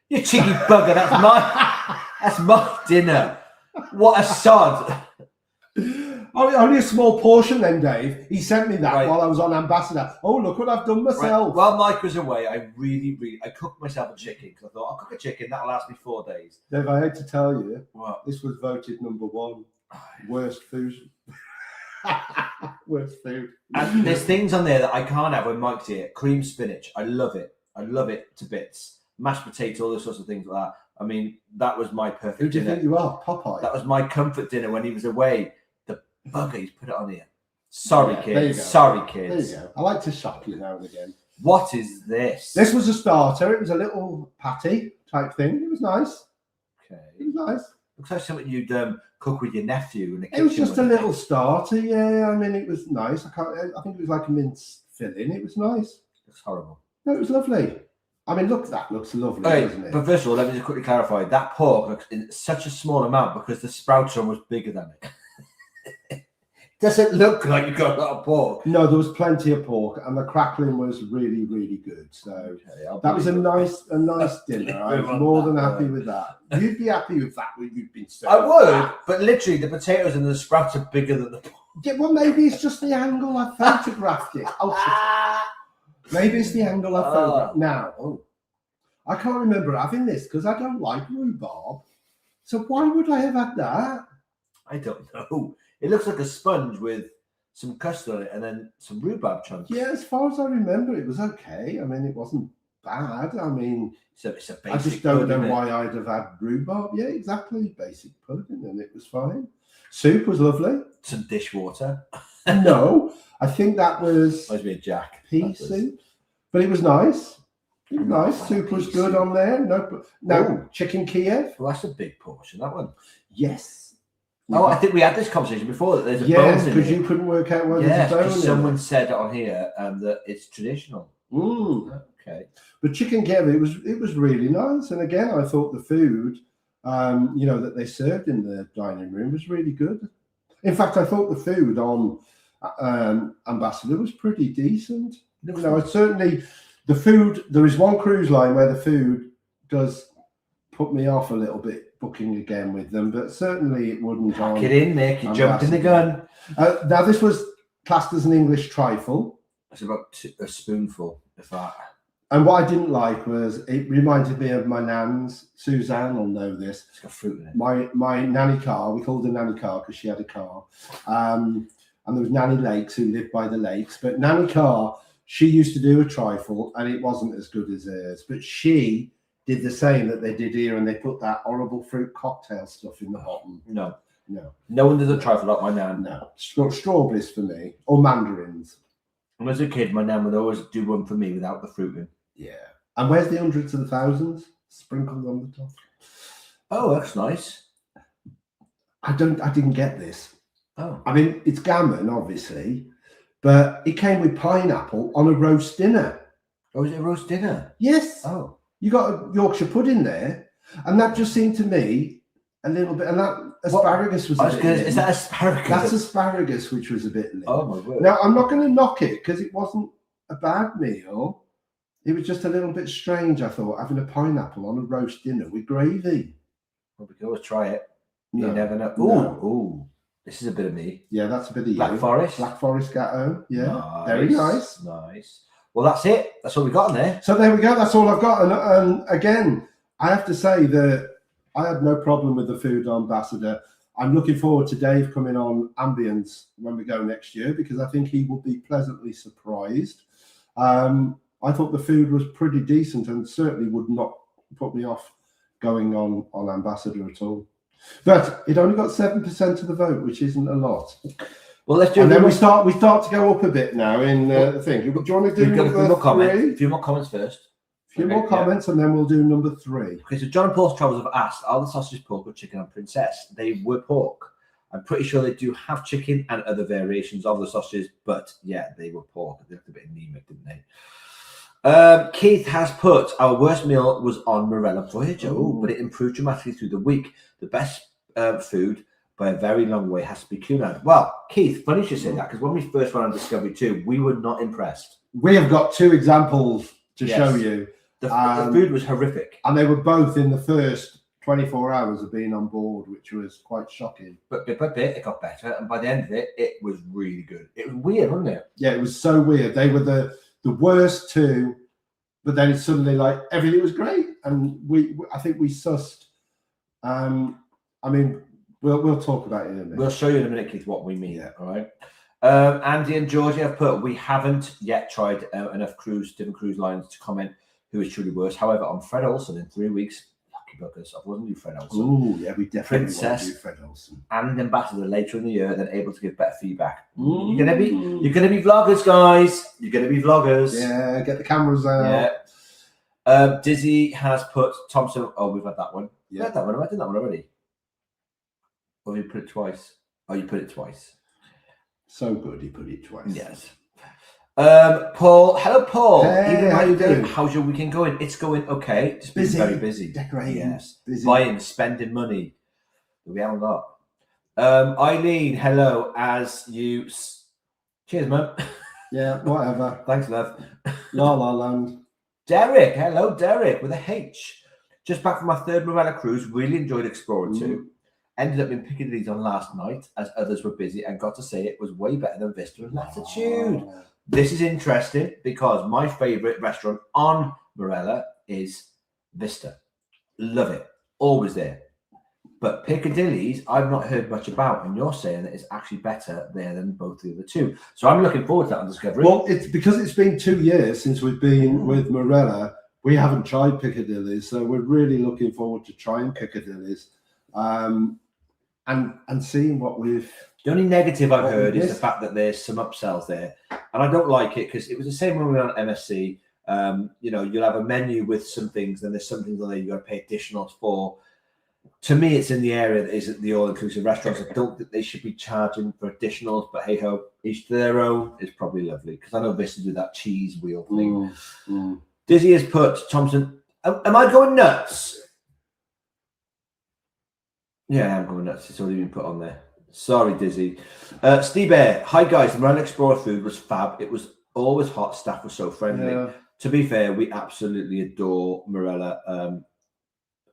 You cheeky bugger, that's my dinner. What a sod. oh, only a small portion then, Dave. He sent me that Right. while I was on Ambassador. Oh, look what I've done myself. Right. While Mike was away, I cooked myself a chicken because I thought I'll cook a chicken that'll last me 4 days. Dave, I hate to tell you, What? this was voted #1 worst food. Worst food. And there's things on there that I can't have when Mike's here. Cream spinach. I love it. I love it to bits. Mashed potato, all those sorts of things like that. I mean, that was my perfect Who do you dinner. think you are? Popeye? That was my comfort dinner when he was away. The bugger, he's put it on here. Sorry, Yeah, there you kids. go. Sorry, There kids. you go. I like to shock you now and again. What is this? This was a starter. It was a little patty type thing. It was nice. Okay. It was nice. Looks like something you'd cook with your nephew in the kitchen. It was just a wouldn't little starter. Yeah, I mean, it was nice. I think it was like a mince filling. It was nice. It's horrible. No, it was lovely. I mean, look, that looks lovely, Okay, doesn't it? but first of all, let me just quickly clarify. That pork looks in such a small amount because the sprouts are almost bigger than it. Doesn't look like you've got a lot of pork. No, there was plenty of pork, and the crackling was really, really good. So Okay, I'll that was a believe it. nice dinner. I was more than happy with that. You'd be happy with that when you've been served. I would, but literally the potatoes and the sprouts are bigger than the pork. Yeah, well, maybe it's just the angle I photographed it. Maybe it's the angle I photographed. Now, I can't remember having this because I don't like rhubarb. So why would I have had that? I don't know. It looks like a sponge with some custard on it and then some rhubarb chunks. Yeah, as far as I remember, it was okay. I mean, it wasn't bad. I mean, It's a basic I just don't pudding, know isn't it? why I'd have had rhubarb. Yeah, exactly. Basic pudding, and it was fine. Soup was lovely. Some dishwater. No, I think that was Reminds me of Jack. pea That was- soup, but it was nice. It was I'm not a nice. fan Soup of was pea good soup. on there. No, Ooh. chicken Kiev. Well, that's a big portion, that one. Yes. Oh, I think we had this conversation before that there's a Yes, bone in because it. you couldn't work out where Yes, there's a bone because in someone it. said on here that it's traditional. Okay. But chicken Kiev, it was really nice. And again, I thought the food, that they served in the dining room was really good. In fact, I thought the food on Ambassador was pretty decent. It's certainly the food. There is one cruise line where the food does put me off a little bit booking again with them, but certainly it wouldn't. Pack it in, Nick. You jumped in the gun. Now this was classed as an English trifle, It's about a spoonful, if that. and what I didn't like was it reminded me of my nan's. Suzanne will know this. It's got fruit in it. My nanny car, we called her nanny car because she had a car, and there was Nanny Lakes who lived by the lakes. But Nanny Car, she used to do a trifle, and it wasn't as good as hers. But she did the same that they did here, and they put that horrible fruit cocktail stuff in the bottom. No. No, No one does a trifle like my nan. no, strawberries for me or mandarins. When I was a kid, my nan would always do one for me without the fruit in. Yeah, and where's the hundreds of the thousands sprinkled on the top? Oh, that's nice. I didn't get this. Oh. I mean, it's gammon, obviously, but it came with pineapple on a roast dinner. Oh, is it a roast dinner? Yes. Oh. You got a Yorkshire pudding there, and that just seemed to me a little bit. And that asparagus was. I was a bit gonna, lim. is that asparagus? That's asparagus, which was a bit. Lim. Oh, my word. Now I'm not going to knock it because it wasn't a bad meal. It was just a little bit strange. I thought having a pineapple on a roast dinner with gravy. Well, we can always try it. No. You never know. Ooh, No. ooh. This is a bit of me. Yeah, that's a bit of Black you. Forest. Black Forest Gatto. Yeah, Nice, very nice. Nice. Well, that's it. That's all we got in there. So there we go. That's all I've got. And again, I have to say that I had no problem with the food on Ambassador. I'm looking forward to Dave coming on Ambience when we go next year because I think he will be pleasantly surprised. I thought the food was pretty decent and certainly would not put me off going on Ambassador at all. But it only got 7% of the vote, which isn't a lot. Well, let's do. And then we start to go up a bit now in the thing. Do you want to do We've got a few number more comments. three? A few more comments first. A few Okay, more yeah. comments, and then we'll do number 3. Okay, so John and Paul's Travels have asked, are the sausages pork or chicken and princess? They were pork. I'm pretty sure they do have chicken and other variations of the sausages, but yeah, they were pork. They looked a bit anemic, didn't they? Keith has put, our worst meal was on Marella Voyager, but it improved dramatically through the week. The best food by a very long way has to be Cunard. Well, Keith, funny you should say that, because when we first went on Discovery 2, we were not impressed. We have got 2 examples to show you. The food was horrific. And they were both in the first 24 hours of being on board, which was quite shocking. But bit by bit, it got better. And by the end of it, it was really good. It was weird, wasn't it? Yeah, it was so weird. They were the worst 2, but then suddenly, like, everything was great. And I think we sussed. I mean, we'll talk about it in a minute. We'll show you in a minute, Keith, what we mean. Yeah. All right. Andy and Georgie have put, we haven't yet tried enough different cruise lines to comment who is truly worse. However, on Fred Olsen in 3 weeks, lucky buggers, I wasn't you, Fred Olsen. Oh, yeah, we definitely Princess want to do Fred Olsen. And Ambassador later in the year, then able to give better feedback. You're gonna be vloggers, guys. You're gonna be vloggers. Yeah, get the cameras out. Yeah. Dizzy has put Thompson. Oh, we've had that one. Yeah, had that one. I did that one already. Or you put it twice? Oh, you put it twice. So good, he put it twice. Yes. Paul, hello, Paul. Hey, how you doing? How's your weekend going? It's going okay. Just busy. Very busy. Decorating. Yes. Busy. Buying, spending money that we haven't got. Eileen, hello. As you. Cheers, man. Yeah, whatever. Thanks, love. La La Land. Derek, hello, Derek, with a H. Just back from my 3rd Marella cruise. Really enjoyed Explorer 2. Ended up in Piccadilly's on last night as others were busy, and got to say it was way better than Vista and Latitude. Oh. This is interesting because my favourite restaurant on Marella is Vista. Love it. Always there. But Piccadilly's, I've not heard much about, and you're saying that it's actually better there than both the other 2. So I'm looking forward to that on Discovery. Well, it's because it's been 2 years since we've been with Marella. We haven't tried Piccadilly's, so we're really looking forward to trying Piccadilly's. And seeing what we've... The only negative I've heard is the fact that there's some upsells there. And I don't like it because it was the same when we were on MSC. You'll have a menu with some things, and there's some things on there you've got to pay additionals for. To me, it's in the area that isn't the all-inclusive restaurants. I don't think they should be charging for additionals, but hey-ho, each to their own is probably lovely. Because I know Vista do that cheese wheel thing. Dizzy has put, Thompson, am I going nuts? Yeah, I'm going nuts. It's already been put on there. Sorry, Dizzy. Steve Air, hi guys. The Marella Explorer food was fab. It was always hot. Staff was so friendly. Yeah. To be fair, we absolutely adore Marella.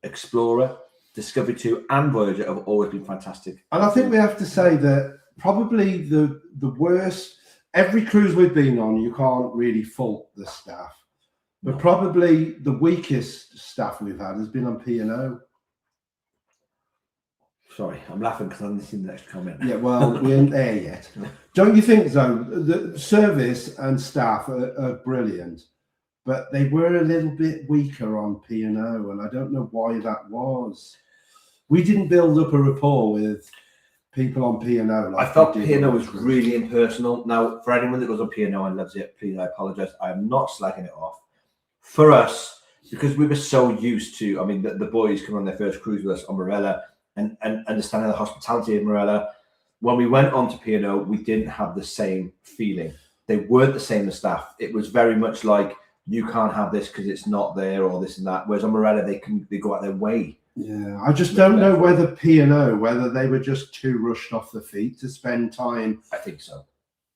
Explorer, Discovery 2, and Voyager have always been fantastic. And I think we have to say that probably the worst. Every cruise we've been on, you can't really fault the staff, but probably the weakest staff we've had has been on P&O. Sorry, I'm laughing because I haven't seen the next comment. Yeah, well, we ain't there yet. Don't you think, though? The service and staff are brilliant, but they were a little bit weaker on P&O, and I don't know why that was. We didn't build up a rapport with people on P&O. I felt P&O was really impersonal. Now, for anyone that goes on P&O and loves it, please, I apologise. I am not slagging it off. For us, because we were so used to, I mean, the boys come on their first cruise with us on Marella, and understanding the hospitality of Marella. When we went on to P&O, we didn't have the same feeling. They weren't the same as staff. It was very much like, you can't have this because it's not there or this and that. Whereas on Marella, they go out their way. Yeah, I just don't know whether P&O, whether they were just too rushed off the feet to spend time. I think so.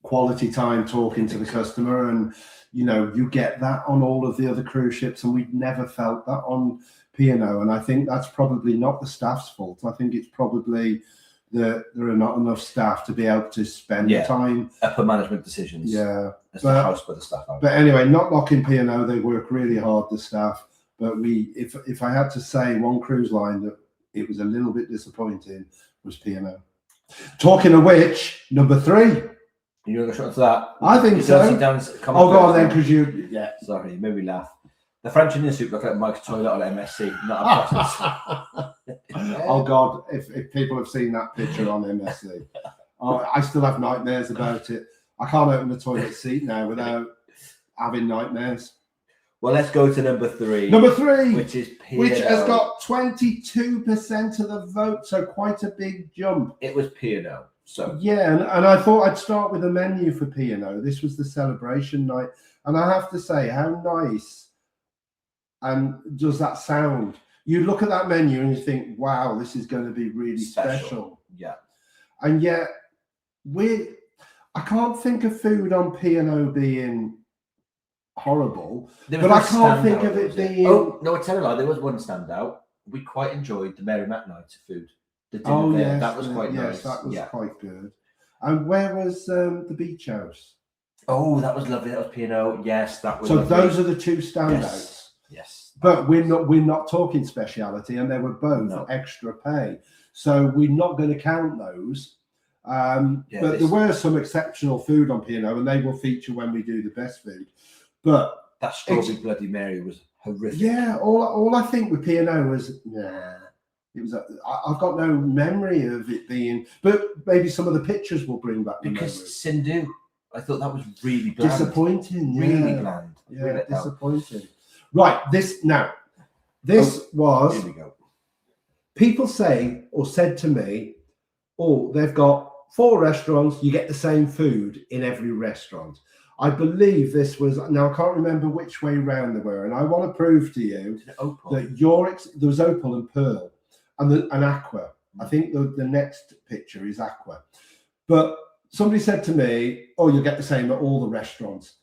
Quality time talking to the customer. And, you get that on all of the other cruise ships, and we've never felt that on P&O, and I think that's probably not the staff's fault. I think it's probably that there are not enough staff to be able to spend the time. Upper management decisions. Yeah. As the house where the staff are. But anyway, not knocking P&O, they work really hard, the staff. But if I had to say one cruise line that it was a little bit disappointing, was P&O. Talking of which, number 3. You want to go shot to that? I think so. Go on then, because yeah. Sorry, made me laugh. The French Indian soup looked like Mike's toilet on MSC. Not a Oh God! If people have seen that picture on MSC, I still have nightmares about it. I can't open the toilet seat now without having nightmares. Well, let's go to number 3. Number 3, which is P&O. Which has got 22% of the vote, so quite a big jump. It was P&O. So yeah, and I thought I'd start with a menu for P&O. This was the celebration night, and I have to say, how nice and does that sound? You look at that menu and you think, wow, this is going to be really special. Yeah. And yet, I can't think of food on P&O being horrible, but I can't think of it being. Oh no, I tell you a lie. There was one standout. We quite enjoyed the Mary Mac night of food. Oh there. yes, that was quite nice. Yes, that was quite good. And where was the beach house? Oh, that was lovely. That was P&O. Yes, that was. So lovely. those are the two standouts. Yes. But we're not talking speciality, and they were both extra pay. So we're not going to count those. But there were some exceptional food on P&O, and they will feature when we do the best food. But that strawberry Bloody Mary was horrific. Yeah, all I think with P&O was it was. I've got no memory of it being, but maybe some of the pictures will bring back the because memory. Sindhu, I thought that was really bland. Disappointing. Yeah. Really bland. Yeah, really disappointing. Right, this was. Here we go. People say or said to me, "Oh, they've got 4 restaurants. You get the same food in every restaurant." I believe this was, now I can't remember which way round they were, and I want to prove to you that there was Opal and Pearl and Aqua. I think the next picture is Aqua. But somebody said to me, "Oh, you'll get the same at all the restaurants."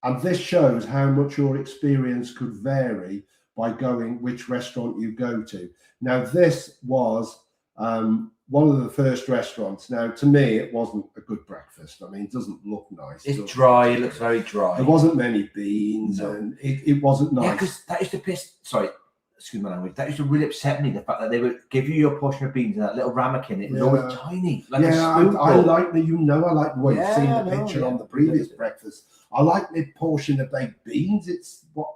And this shows how much your experience could vary by going which restaurant you go to. Now, this was one of the first restaurants. Now, to me, it wasn't a good breakfast. I mean, it doesn't look nice. It's dry. It looks very dry. There wasn't many beans, and it wasn't nice. Yeah, because that used to piss. Sorry, excuse my language. That used to really upset me. The fact that they would give you your portion of beans and that little ramekin. It was always tiny. Like I like the. I like the way you've seen the picture on the previous breakfast. I like the portion of baked beans. It's what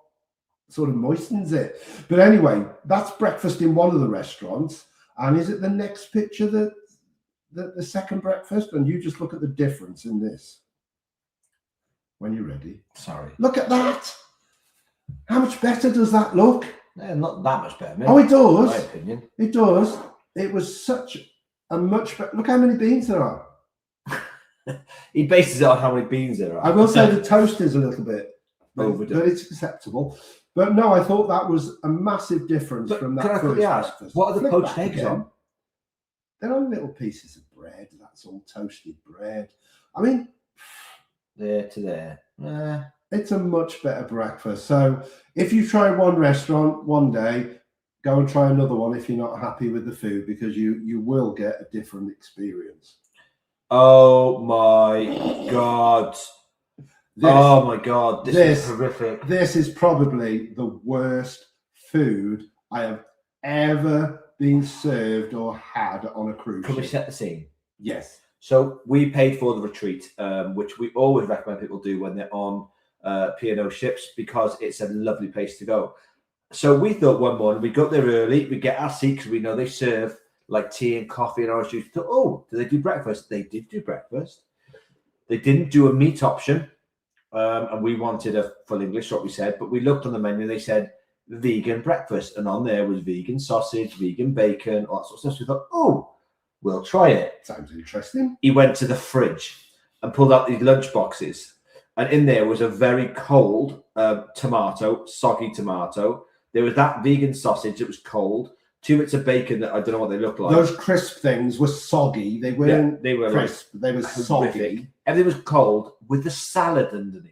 sort of moistens it. But anyway, that's breakfast in one of the restaurants. And is it the next picture that the second breakfast? And you just look at the difference in this when you're ready. Sorry. Look at that. How much better does that look? Yeah, not that much better. Oh, it does. In my opinion. It does. It was such a much better. Look how many beans there are. He bases it on how many beans there are. I will say the toast is a little bit overdone, but it's acceptable. But no, I thought that was a massive difference from that first breakfast. What are the poached eggs on? They're on little pieces of bread. That's all toasted bread. I mean, there to there. It's a much better breakfast. So if you try one restaurant one day, go and try another one if you're not happy with the food, because you will get a different experience. Oh my God. This is horrific. This is probably the worst food I have ever been served or had on a cruise ship. Can we set the scene? Yes. So we paid for the retreat, which we always recommend people do when they're on P&O ships, because it's a lovely place to go. So we thought one morning we got there early, we get our seat because we know they serve like tea and coffee and orange juice. Thought, oh, do they do breakfast? They did do breakfast. They didn't do a meat option. And we wanted a full English, what we said, but we looked on the menu, they said vegan breakfast, and on there was vegan sausage, vegan bacon, all that sort of stuff. So we thought, oh, we'll try it. Sounds interesting. He went to the fridge and pulled out these lunch boxes, and in there was a very cold tomato, soggy tomato. There was that vegan sausage that was cold, 2 bits of bacon that I don't know what they look like. Those crisp things were soggy. They weren't they were crisp. They were soggy. Everything was cold with the salad underneath.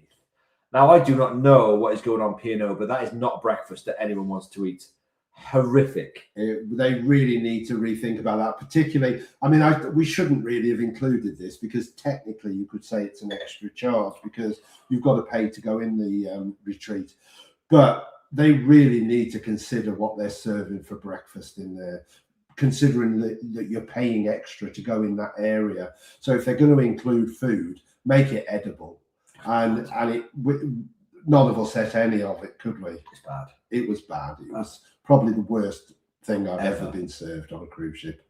Now, I do not know what is going on P&O, but that is not breakfast that anyone wants to eat. Horrific. They really need to rethink about that, particularly. I mean, we shouldn't really have included this, because technically you could say it's an extra charge because you've got to pay to go in the retreat. But they really need to consider what they're serving for breakfast in there, considering that you're paying extra to go in that area. So if they're going to include food, make it edible. And none of us ate any of it, could we? It's bad. It was bad. It was probably the worst thing I've ever been served on a cruise ship.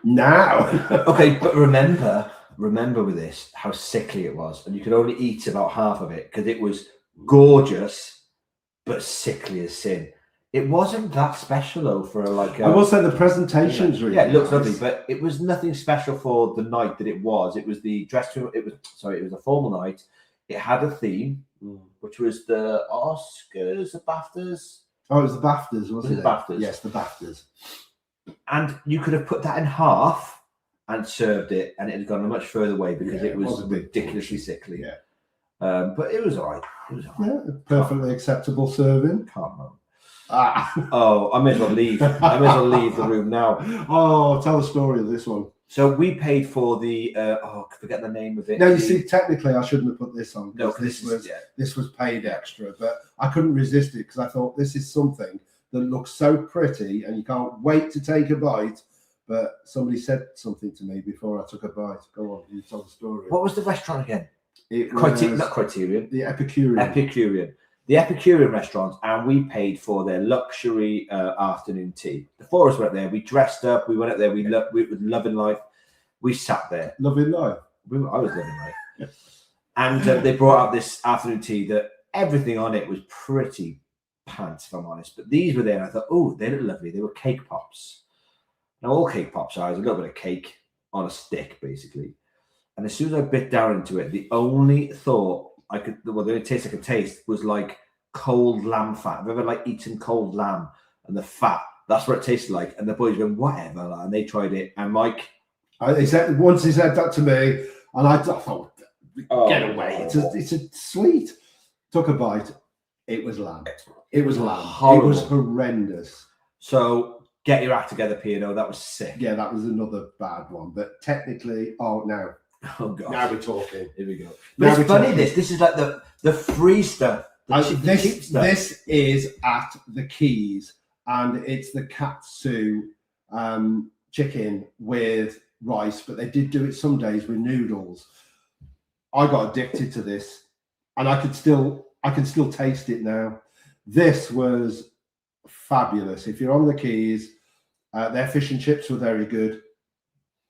Now, okay, but remember with this how sickly it was, and you could only eat about half of it because it was gorgeous but sickly as sin. It wasn't that special though for like. I will say the presentation's really. Yeah, it looks nice. lovely, but it was nothing special for the night that it was. It was the dress. It was a formal night. It had a theme, which was the Oscars, the BAFTAs. Oh, it was the BAFTAs, wasn't The it? BAFTAs. Yes, the BAFTAs. And you could have put that in half and served it, and it had gone a much further way because it was a bit ridiculously sickly. Yeah. But it was all right. It was all right. Yeah, perfectly acceptable serving. Can't remember. Ah. Oh, I may as well leave. I may as well leave the room now. Oh, tell the story of this one. So we paid for the. I forget the name of it. No, you see, technically, I shouldn't have put this on. No, because this was paid extra, but I couldn't resist it because I thought this is something that looks so pretty, and you can't wait to take a bite. But somebody said something to me before I took a bite. Go on, you tell the story. What was the restaurant again? Not Criterion. The Epicurean. The Epicurean restaurant, and we paid for their luxury afternoon tea. The four of us went there. We dressed up. We went up there. We were loving life. We sat there. Loving life. I was living life. Yeah. And they brought out this afternoon tea that everything on it was pretty pants, if I'm honest. But these were there, and I thought, oh, they look lovely. They were cake pops. Now, all cake pops are a little bit of cake on a stick, basically. And as soon as I bit down into it, the only thought the only taste I could taste was like cold lamb fat. Have you ever like eaten cold lamb and the fat? That's what it tasted like. And the boys went, whatever. And they tried it. And Mike. Once he said that to me, and I thought, get away. It's a sweet. Took a bite. It was lamb. It was lamb. Horrible. It was horrendous. So get your act together, P&O. That was sick. Yeah, that was another bad one. But technically, now. Oh god! Now we're talking. Here we go. But it's funny. This is like the free stuff. The cheap stuff. This is at the Keys, and it's the katsu chicken with rice. But they did do it some days with noodles. I got addicted to this, and I can still taste it now. This was fabulous. If you're on the Keys, their fish and chips were very good.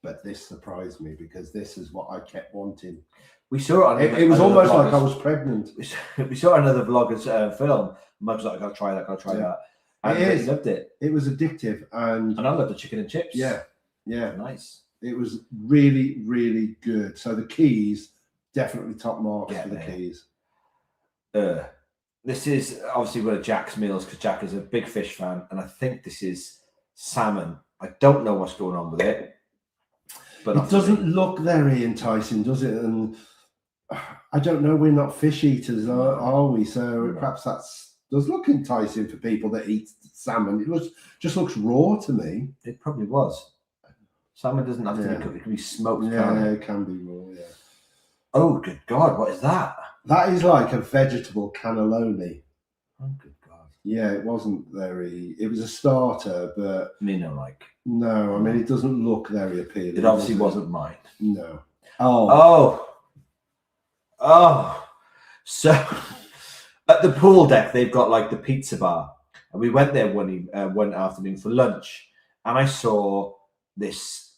But this surprised me because this is what I kept wanting. We saw it. It was almost like I was pregnant. We saw another vlogger's film. Mum was like, "I gotta try that. Gotta try that." And he loved it. It was addictive, and I love the chicken and chips. Yeah, nice. It was really, really good. So the Keys definitely top marks for the Keys. This is obviously one of Jack's meals because Jack is a big fish fan, and I think this is salmon. I don't know what's going on with it. But it doesn't look very enticing, does it? And I don't know. We're not fish eaters, are we? So perhaps does look enticing for people that eat salmon. It just looks raw to me. It probably was. Salmon doesn't have to be cooked; it can be smoked. Yeah, it can be raw. Yeah. Oh, good God! What is that? That is like a vegetable cannelloni. Oh, good God! Yeah, it wasn't very. It was a starter, but No, I mean it doesn't look very appealing. It obviously wasn't mine. No. Oh. So at the pool deck, they've got like the pizza bar, and we went there one afternoon for lunch, and I saw this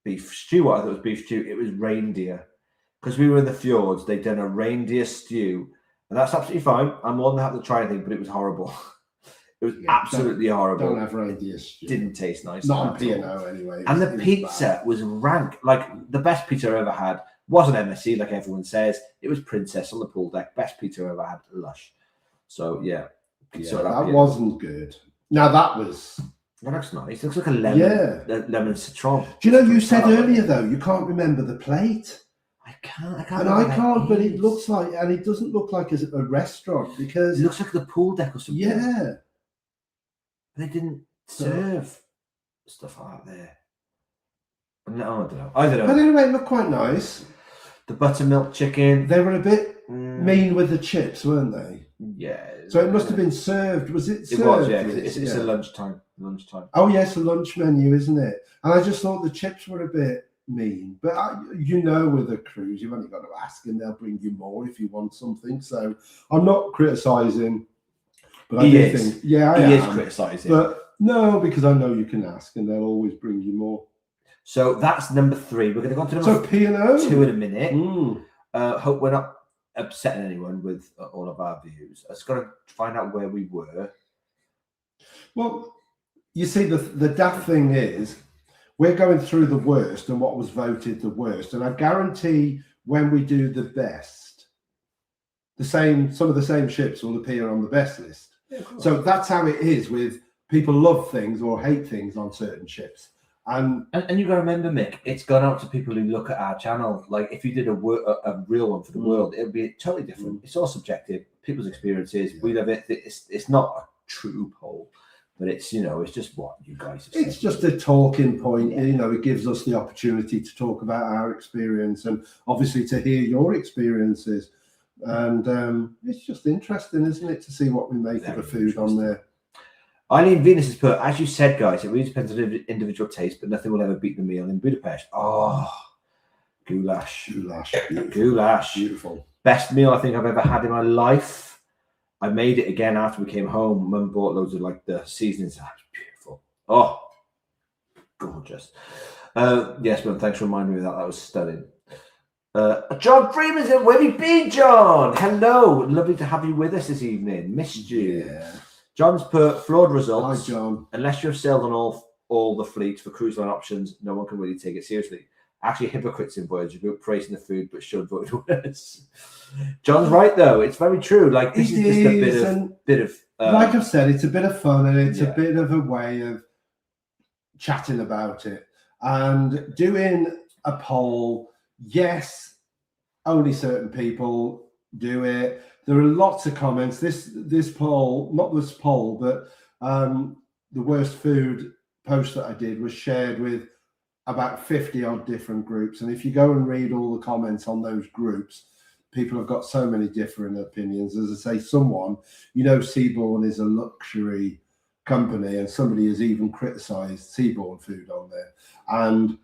beef stew. I thought it was beef stew. It was reindeer, because we were in the fjords. They'd done a reindeer stew, and that's absolutely fine. I'm more than happy to try anything, but it was horrible. It was absolutely horrible. Don't have reindeer stew. Didn't taste nice. Not on P&O anyway. And the pizza was rank. Like the best pizza I ever had wasn't MSC, like everyone says. It was Princess on the pool deck. Best pizza I ever had. Lush. So yeah, that wasn't good. Now that looks nice. It looks like a lemon citron. Do you know you said earlier though you can't remember the plate? I can't. And I can't, but it looks like, and it doesn't look like a restaurant because it looks like the pool deck or something. Yeah. They didn't serve stuff like there. No, I don't know. But anyway, it looked quite nice. The buttermilk chicken. They were a bit mean with the chips, weren't they? Yeah. So it must have been served. Was it served? It was, yeah. It's a lunchtime. Oh, yes, a lunch menu, isn't it? And I just thought the chips were a bit mean. But with a cruise, you've only got to ask and they'll bring you more if you want something. So I'm not criticising. But he is criticising. But no, because I know you can ask and they'll always bring you more. So that's number 3. We're going to go on to number P&O 2 in a minute. Hope we're not upsetting anyone with all of our views. I just got to find out where we were. Well, you see, the daft thing is, we're going through the worst and what was voted the worst, and I guarantee when we do the best, some of the same ships will appear on the best list. Yeah, so that's how it is with people love things or hate things on certain ships. And you got to remember, Mick, it's gone out to people who look at our channel. Like if you did a real one for the world, it would be totally different. It's all subjective, people's experiences. We love it. It's not a true poll, but it's it's just what you guys have it's said. just a talking point. Yeah. It gives us the opportunity to talk about our experience and obviously to hear your experiences. And it's just interesting, isn't it, to see what we make of the food on there. Eileen Venus has put, as you said, guys, it really depends on individual taste, but nothing will ever beat the meal in Budapest. Oh, goulash. Goulash. Beautiful. Best meal I think I've ever had in my life. I made it again after we came home. Mum bought loads of like the seasonings. It was beautiful. Oh, gorgeous. Yes, Mum, thanks for reminding me of that. That was stunning. John Freeman said, where have you been, John? Hello. Lovely to have you with us this evening. Missed you. Yeah. John's put flawed results. Hi, John. Unless you've sailed on all the fleet for cruise line options, no one can really take it seriously. Actually, hypocrites in Voyager Group praising the food, but should vote worse. John's right, though. It's very true. Like this is just a bit of like I've said, it's a bit of fun and it's a bit of a way of chatting about it and doing a poll. Yes, only certain people do it. There are lots of comments. This poll, not this poll, but the worst food post that I did was shared with about 50 odd different groups. And if you go and read all the comments on those groups, people have got so many different opinions. As I say, Seabourn is a luxury company, and somebody has even criticised Seabourn food on there. And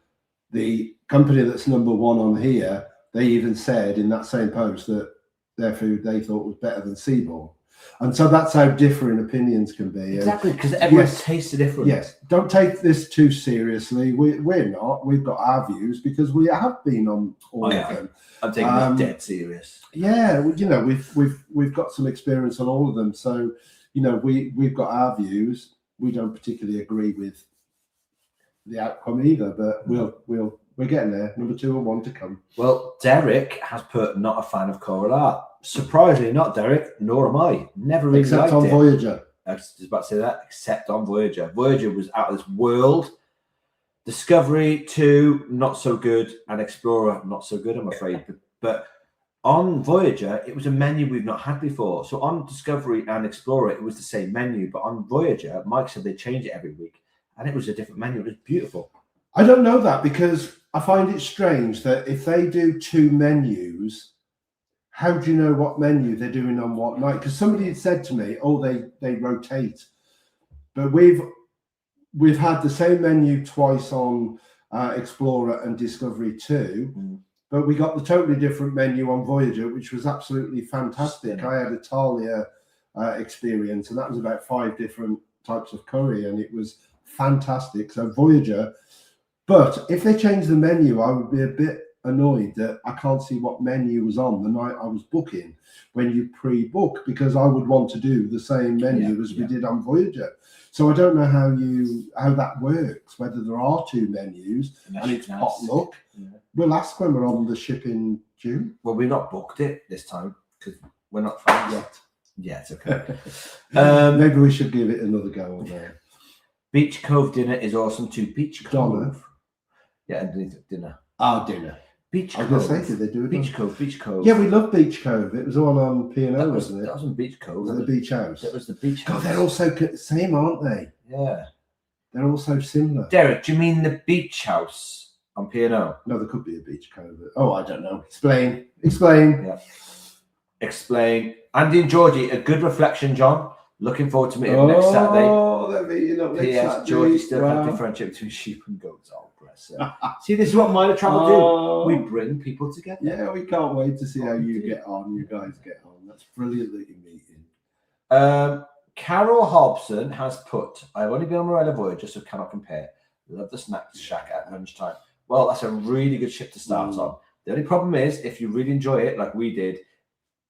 the company that's number one on here, they even said in that same post that their food they thought was better than Seabourn. And so that's how different opinions can be. Exactly, because everyone tastes different. Yes, don't take this too seriously. We're not. We've got our views because we have been on all of them. I'm taking this dead serious. Yeah, we've got some experience on all of them. So we've got our views. We don't particularly agree with the outcome either, but we're getting there. Number 2 and 1 to come. Well, Derek has put not a fan of coral art. Surprisingly not, Derek, nor am I. Never really Except liked on it. Voyager. I was just about to say that, except on Voyager. Voyager was out of this world. Discovery 2, not so good. And Explorer, not so good, I'm afraid. But on Voyager, it was a menu we've not had before. So on Discovery and Explorer, it was the same menu. But on Voyager, Mike said they change it every week. And it was a different menu. It was beautiful. I don't know that because I find it strange that if they do 2 menus, how do you know what menu they're doing on what night? Because somebody had said to me, "Oh, they rotate," but we've had the same menu twice on Explorer and Discovery 2, but we got the totally different menu on Voyager, which was absolutely fantastic. I had a Thalia experience, and that was about 5 different types of curry, and it was fantastic. So Voyager, but if they change the menu, I would be a bit annoyed that I can't see what menu was on the night I was booking when you pre-book, because I would want to do the same menu as we did on Voyager. So I don't know how that works, whether there are 2 menus and it's potluck. We'll ask when we're on the ship in June. Well, we've not booked it this time because we're not fans yet. Yeah, it's okay. Maybe we should give it another go on there. Beach Cove dinner is awesome too. Beach Cove. Donna. Yeah, underneath dinner. Oh, dinner. Beach Cove. I was going to say, did they do it? Beach Cove. Beach Cove. Yeah, we love Beach Cove. It was the one on P&O, wasn't it? That wasn't Beach Cove. Was it the Beach House? That was the Beach House. God, they're all so same, aren't they? Yeah. They're all so similar. Derek, do you mean the Beach House on P&O? No, there could be a Beach Cove. Oh, I don't know. Explain. Yeah. Explain. Andy and Georgie, a good reflection, John. Looking forward to meeting next Saturday. Oh, they're meeting up next Saturday. Georgie still can't differentiate between sheep and goats. Oh, bless her. See, this is what Minor Travel do. We bring people together. Yeah, we can't wait to see how you get on. You guys get on. That's brilliant that you're meeting. Carol Hobson has put, I've only been on Marella Voyager, so cannot compare. Love the snack shack at lunchtime. Well, that's a really good ship to start on. The only problem is, if you really enjoy it, like we did,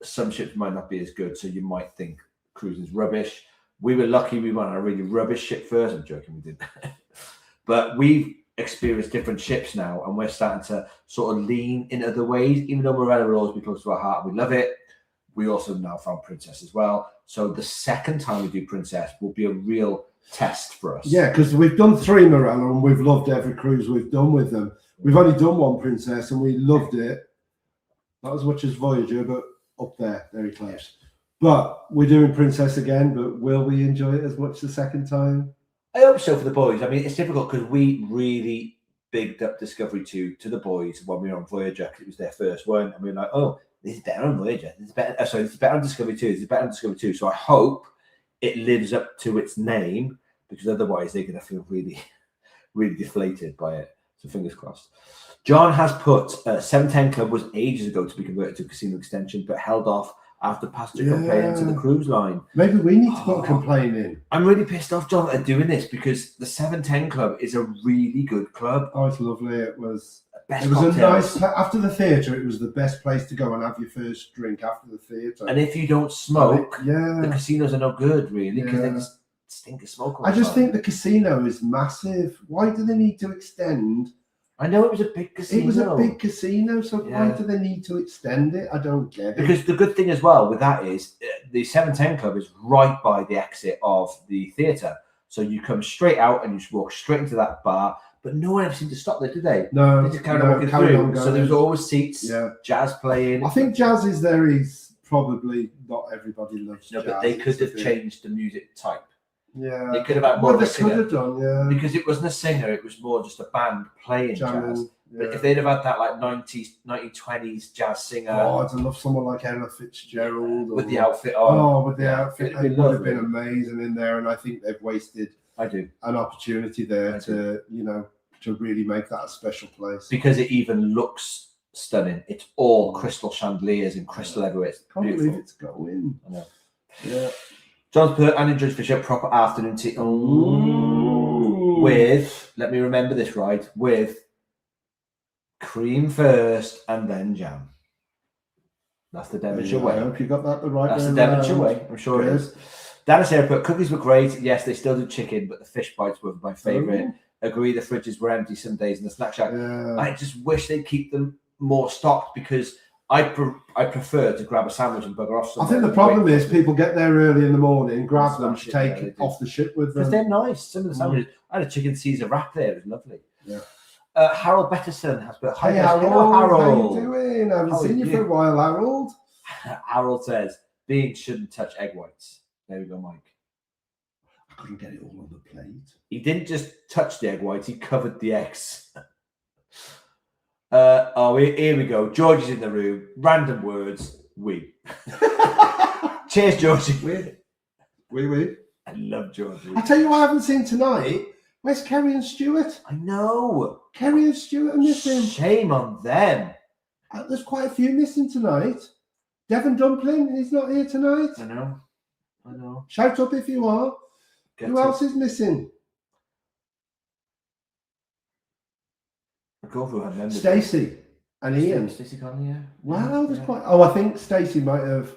some ships might not be as good, so you might think cruising's rubbish. We were lucky we went on a really rubbish ship first. I'm joking, we didn't. But we've experienced different ships now, and we're starting to sort of lean in other ways. Even though Marella will always be close to our heart, and we love it. We also now found Princess as well. So the second time we do Princess will be a real test for us. Yeah, because we've done 3 Marella and we've loved every cruise we've done with them. We've only done 1 Princess and we loved it. Not as much as Voyager, but up there, very close. But we're doing Princess again, but will we enjoy it as much the second time? I hope so for the boys. I mean, it's difficult because we really bigged up Discovery 2 to the boys when we were on Voyager because it was their first one. And we were like, oh, this is better on Voyager. This is better. Sorry, this is better on Discovery 2. This is better on Discovery 2. So I hope it lives up to its name, because otherwise they're going to feel really, really deflated by it. So fingers crossed. John has put 710 Club was ages ago to be converted to a casino extension, but held off after passenger complaint to the cruise line. Maybe we need to put a complaint in. I'm really pissed off, John, at doing this, because the 710 Club is a really good club. Oh, it's lovely. It was Best a cocktails. nice, after the theatre, it was the best place to go and have your first drink after the theatre. And if you don't smoke, the yeah, casinos are no good, really, because they just stink of smoke all I the just time. think the casino is massive. Why do they need to extend? I know it was a big casino. It was a big casino, so why Yeah. do they need to extend it? I don't get it. Because the good thing as well with that is the 710 Club is right by the exit of the theatre. So you come straight out and you just walk straight into that bar. But no one ever seemed to stop there, did they? No, They just carried on walking through. So there was always seats, Yeah, jazz playing. I think jazz is there. Is probably not everybody loves No, jazz. but they could it's a have bit- changed the music type. Yeah, They could have had more well, of a they could singer. have done. Yeah, Because it wasn't a singer, it was more just a band playing jazz. jamming. But Yeah. if they'd have had that like 1920s jazz singer Oh, I'd love someone like Ella Fitzgerald with or- the outfit on. Oh, with the Yeah, outfit, it'd they be would have lovely. been amazing in there, and I think they've wasted I do. an opportunity there I to, to really make that a special place. Because it even looks stunning. It's all crystal chandeliers and crystal everywhere. It's Can't beautiful. believe it's going. I know. Yeah. John's put and enjoys Fisher proper afternoon tea. Ooh. With, let me remember this right, with cream first and then jam. That's the Devonshire I way. hope you got that the right That's way the Devonshire around. way. I'm sure it Good. is. Dennis here put cookies were great. Yes, they still do chicken, but the fish bites were my favourite. Ooh. Agree, the fridges were empty some days in the snack shack. Yeah. I just wish they'd keep them more stocked, because I prefer to grab a sandwich and bugger off I somewhere. think the problem is people get there early in the morning, grab them, Smash it, take yeah, they it do. off the ship with because them. they're nice. Some of the sandwiches. I had a chicken Caesar wrap there. It was lovely. Yeah. Harold Betterson has put Hey guys. Harold, Hello, how Harold. you doing? I haven't How are seen you you? for a while, Harold. Harold says beans shouldn't touch egg whites. There we go, Mike. I couldn't get it all on the plate. He didn't just touch the egg whites, he covered the eggs. Here we go. George is in the room. Random words. We. Cheers, Georgie. We. I love Georgie. I tell you what I haven't seen tonight. Where's Kerry and Stuart? I know. Kerry and Stuart are missing. Shame on them. There's quite a few missing tonight. Devon Dumpling, he's not here tonight. I know. Shout up if you are. Get Who it. else is missing? I go through her members. Stacey and Ian. Stacey Conley, yeah. Wow, there's Yeah. quite. Oh, I think Stacey might have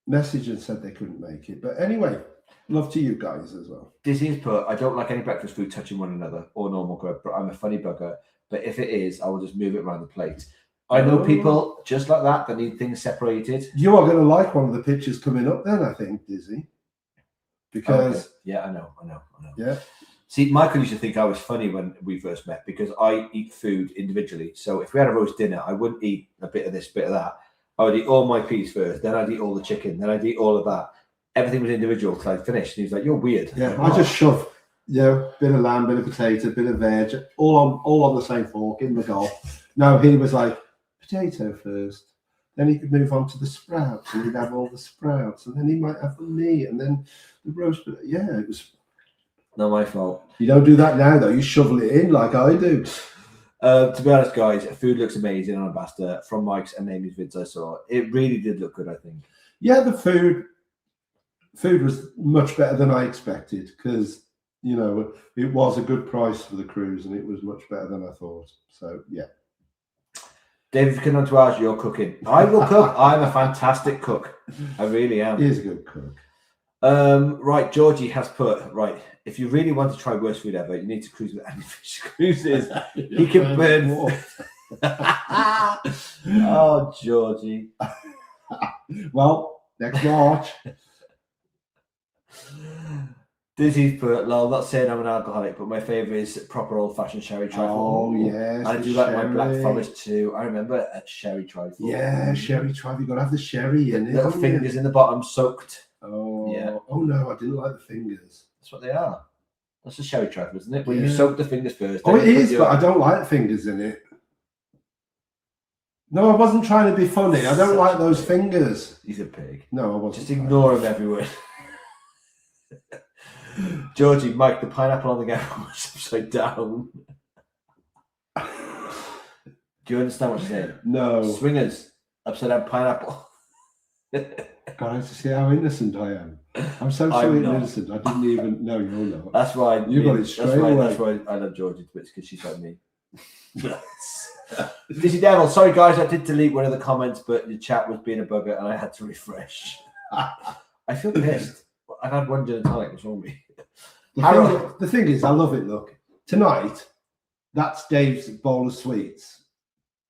messaged and said they couldn't make it. But anyway, love to you guys as well. Disney's put, I don't like any breakfast food touching one another or normal grub, but I'm a funny bugger. But if it is, I will just move it around the plate. I know Oh. people just like that need things separated. You are going to like one of the pictures coming up then, I think, Dizzy. Because, Okay. Yeah, I know. yeah. See, Michael used to think I was funny when we first met because I eat food individually. So if we had a roast dinner, I wouldn't eat a bit of this, bit of that. I would eat all my peas first, then I'd eat all the chicken, then I'd eat all of that. Everything was individual till I finished. And he was like, "You're weird." Yeah, I'm like, I just shove, bit of lamb, bit of potato, bit of veg, all on the same fork in the goal. No, he was like, potato first. Then he could move on to the sprouts, and he'd have all the sprouts, and then he might have the meat, and then the roast. Yeah, it was. not my fault. You don't do that now, though. You shovel it in like I do. To be honest, guys, food looks amazing on Ambassador from Mike's and Amy's vids I saw. It really did look good, I think. Yeah, the food was much better than I expected because it was a good price for the cruise, and it was much better than I thought. So yeah. David, if you can entourage, you're cooking. I will cook. I'm a fantastic cook. I really am. He is a good cook. Right, Georgie has put, right, if you really want to try worst food ever, you need to cruise with Andy Fish Cruises. He can burn. Oh, Georgie. Well, next March. Dizzy's put, lol, not saying I'm an alcoholic, but my favourite is proper old-fashioned sherry trifle. Oh, yes. I do like my Black Forest too. I remember a sherry trifle. Yeah, sherry trifle. You've got to have the sherry in it. Little fingers in the bottom soaked. Oh, yeah. Oh, no, I didn't like the fingers. That's what they are. That's a sherry trifle, isn't it? When you soak the fingers first. Oh, it is, but I don't like fingers in it. No, I wasn't trying to be funny. I don't like those fingers. He's a pig. No, I wasn't. Just ignore him everywhere. Georgie, Mike, the pineapple on the gown was upside down. Do you understand what she's saying? No. Swingers, upside down pineapple. Guys, to see how innocent I am. I'm so sweet and innocent. I didn't even know you're not. That's why you got it straight away. That's why I love Georgie to bits, because she's like me. Dizzy Devil, sorry guys, I did delete one of the comments, but the chat was being a bugger and I had to refresh. I feel pissed. I've had one gin and tonic. What's wrong with me? The thing is, I love it. Look, tonight, that's Dave's bowl of sweets.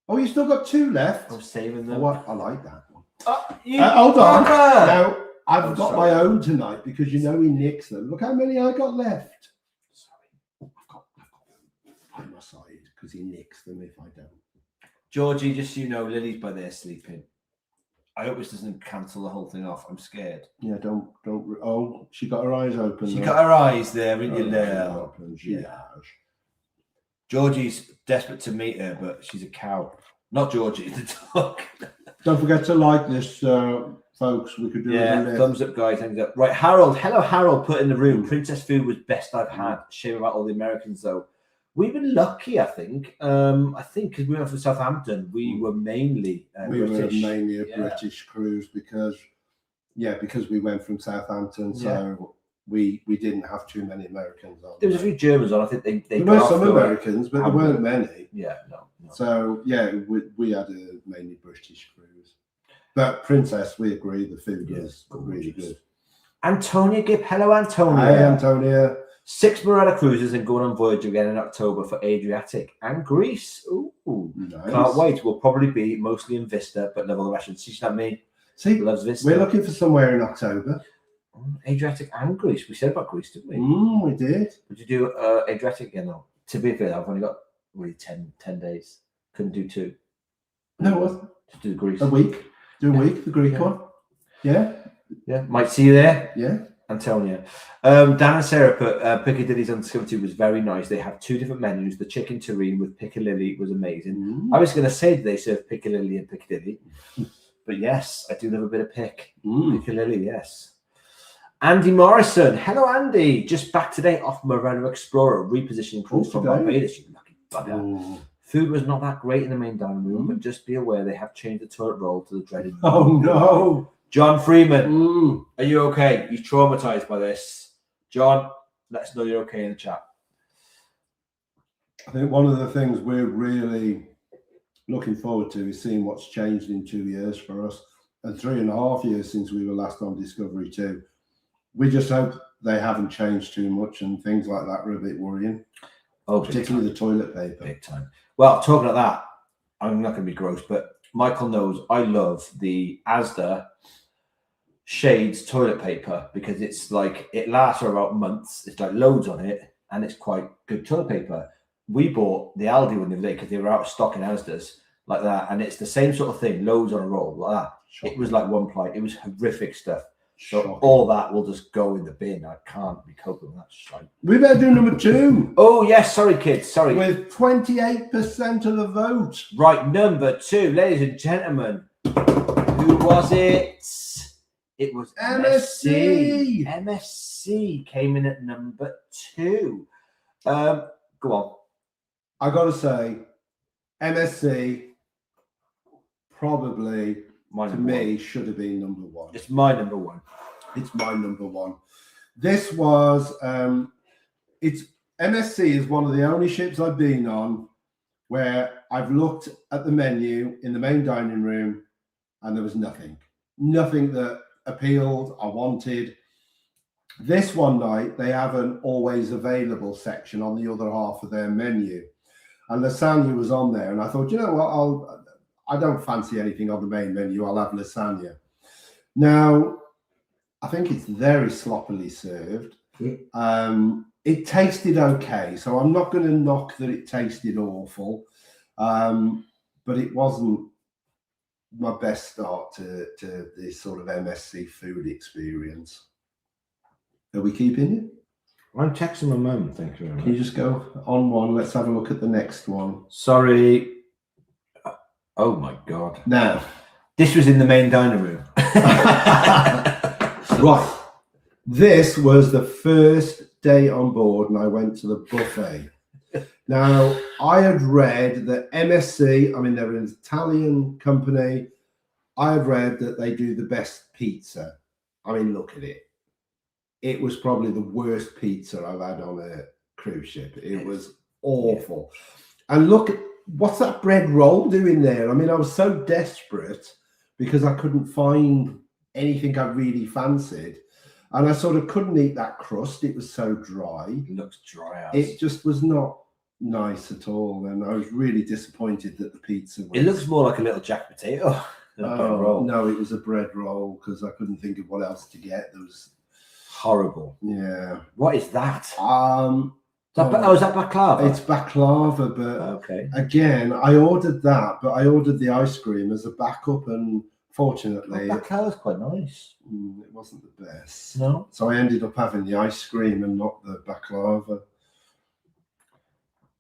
Oh, you still got 2 left? I'm saving them. Oh, I like that one. Hold on. Now, I've got my own tonight because you know he nicks them. Look how many I got left. Sorry. I've got by my side because he nicks them if I don't. Georgie, just so you know, Lily's by there sleeping. I hope this doesn't cancel the whole thing off. I'm scared. Yeah, don't. Oh, she got her eyes open. She got her eyes there, isn't you? There. Yeah. Georgie's desperate to meet her, but she's a cow. Not Georgie, the dog. Don't forget to like this, folks. We could do a thumbs up, guys. Thumbs up. Right, Harold. Hello, Harold. Put in the room. Princess food was best I've had. Shame about all the Americans, though. We've been lucky, I think. I think because we went from Southampton, we were mainly British. Were mainly a British cruise because we went from Southampton, so we didn't have too many Americans on. There was a few Germans on. I think they there were some Americans, but there weren't many. Yeah, no. So we had a mainly British cruise. But Princess, we agree, the food was really good. Antonia Gibb, hello Antonia. Hi Antonia. 6 Marella cruises and going on voyage again in October for Adriatic and Greece. Ooh, nice. Can't wait. We'll probably be mostly in Vista, but love all the restaurants. See that me? See, loves Vista. We're looking for somewhere in October. Adriatic and Greece. We said about Greece, didn't we? We did. Would you do Adriatic again? No. To be fair, I've only got really 10 days. Couldn't do 2. No, what? Just do Greece. A week. Do a week, the Greek one. Yeah. Yeah. Might see you there. Yeah. Antonia. Dan and Sarah put Piccadilly's on Discovery was very nice. They have 2 different menus. The chicken terrine with Piccadilly was amazing. I was going to say they serve Piccadilly and Piccadilly, but yes, I do love a bit of Piccadilly, yes. Andy Morrison. Hello, Andy. Just back today off Marella Explorer, repositioning cruise from Barbados. You lucky bugger. Food was not that great in the main dining room, but just be aware they have changed the toilet roll to the dreaded. Oh, no. John Freeman, are you okay? You're traumatized by this. John, let us know you're okay in the chat. I think one of the things we're really looking forward to is seeing what's changed in 2 years for us. And 3.5 years since we were last on Discovery 2. We just hope they haven't changed too much and things like that are a bit worrying. Oh, particularly the toilet paper. Big time. Well, talking about that, I'm not going to be gross, but Michael knows I love the Asda Shades toilet paper because it's like it lasts for about months. It's like loads on it, and it's quite good toilet paper. We bought the Aldi one the other day because they were out of stock in Asda's like that, and it's the same sort of thing, loads on a roll like that. Shocking. It was like one ply. It was horrific stuff. So shocking. All that will just go in the bin. I can't be coping with that shite. We better do number 2. Oh yes, sorry kids, sorry. With 28% of the vote. Right, number 2, ladies and gentlemen. Who was it? It was MSC. MSC came in at number 2. Go on. I got to say, MSC probably, to me, should have been number 1. It's my number 1. It's my number 1. This was, it's MSC is one of the only ships I've been on where I've looked at the menu in the main dining room and there was nothing that appealed, I wanted. This one night, they have an always available section on the other half of their menu. And lasagna was on there. And I thought, you know what, I don't fancy anything on the main menu. I'll have lasagna. Now, I think it's very sloppily served. It tasted okay. So I'm not going to knock that it tasted awful. But it wasn't my best start to this sort of MSC food experience. Are we keeping you? I'm texting my mum. Thank you very much. Can you just go on one? Let's have a look at the next one. Sorry. Oh my God. Now, this was in the main dining room. right. This was the first day on board, and I went to the buffet. Now, I had read that MSC, I mean, they're an Italian company. I had read that they do the best pizza. I mean, look at it. It was probably the worst pizza I've had on a cruise ship. It was awful. And look, what's that bread roll doing there? I mean, I was so desperate because I couldn't find anything I really fancied. And I sort of couldn't eat that crust. It was so dry. It looks dry out. It just was not nice at all. And I was really disappointed that the pizza was... It looks more like a little jack potato than a bread roll. No, it was a bread roll because I couldn't think of what else to get. There was... Horrible. Yeah. What is that? Is that baklava? It's baklava, but okay. Again, I ordered that, but I ordered the ice cream as a backup, and fortunately, baklava's quite nice. It wasn't the best. No. So I ended up having the ice cream and not the baklava.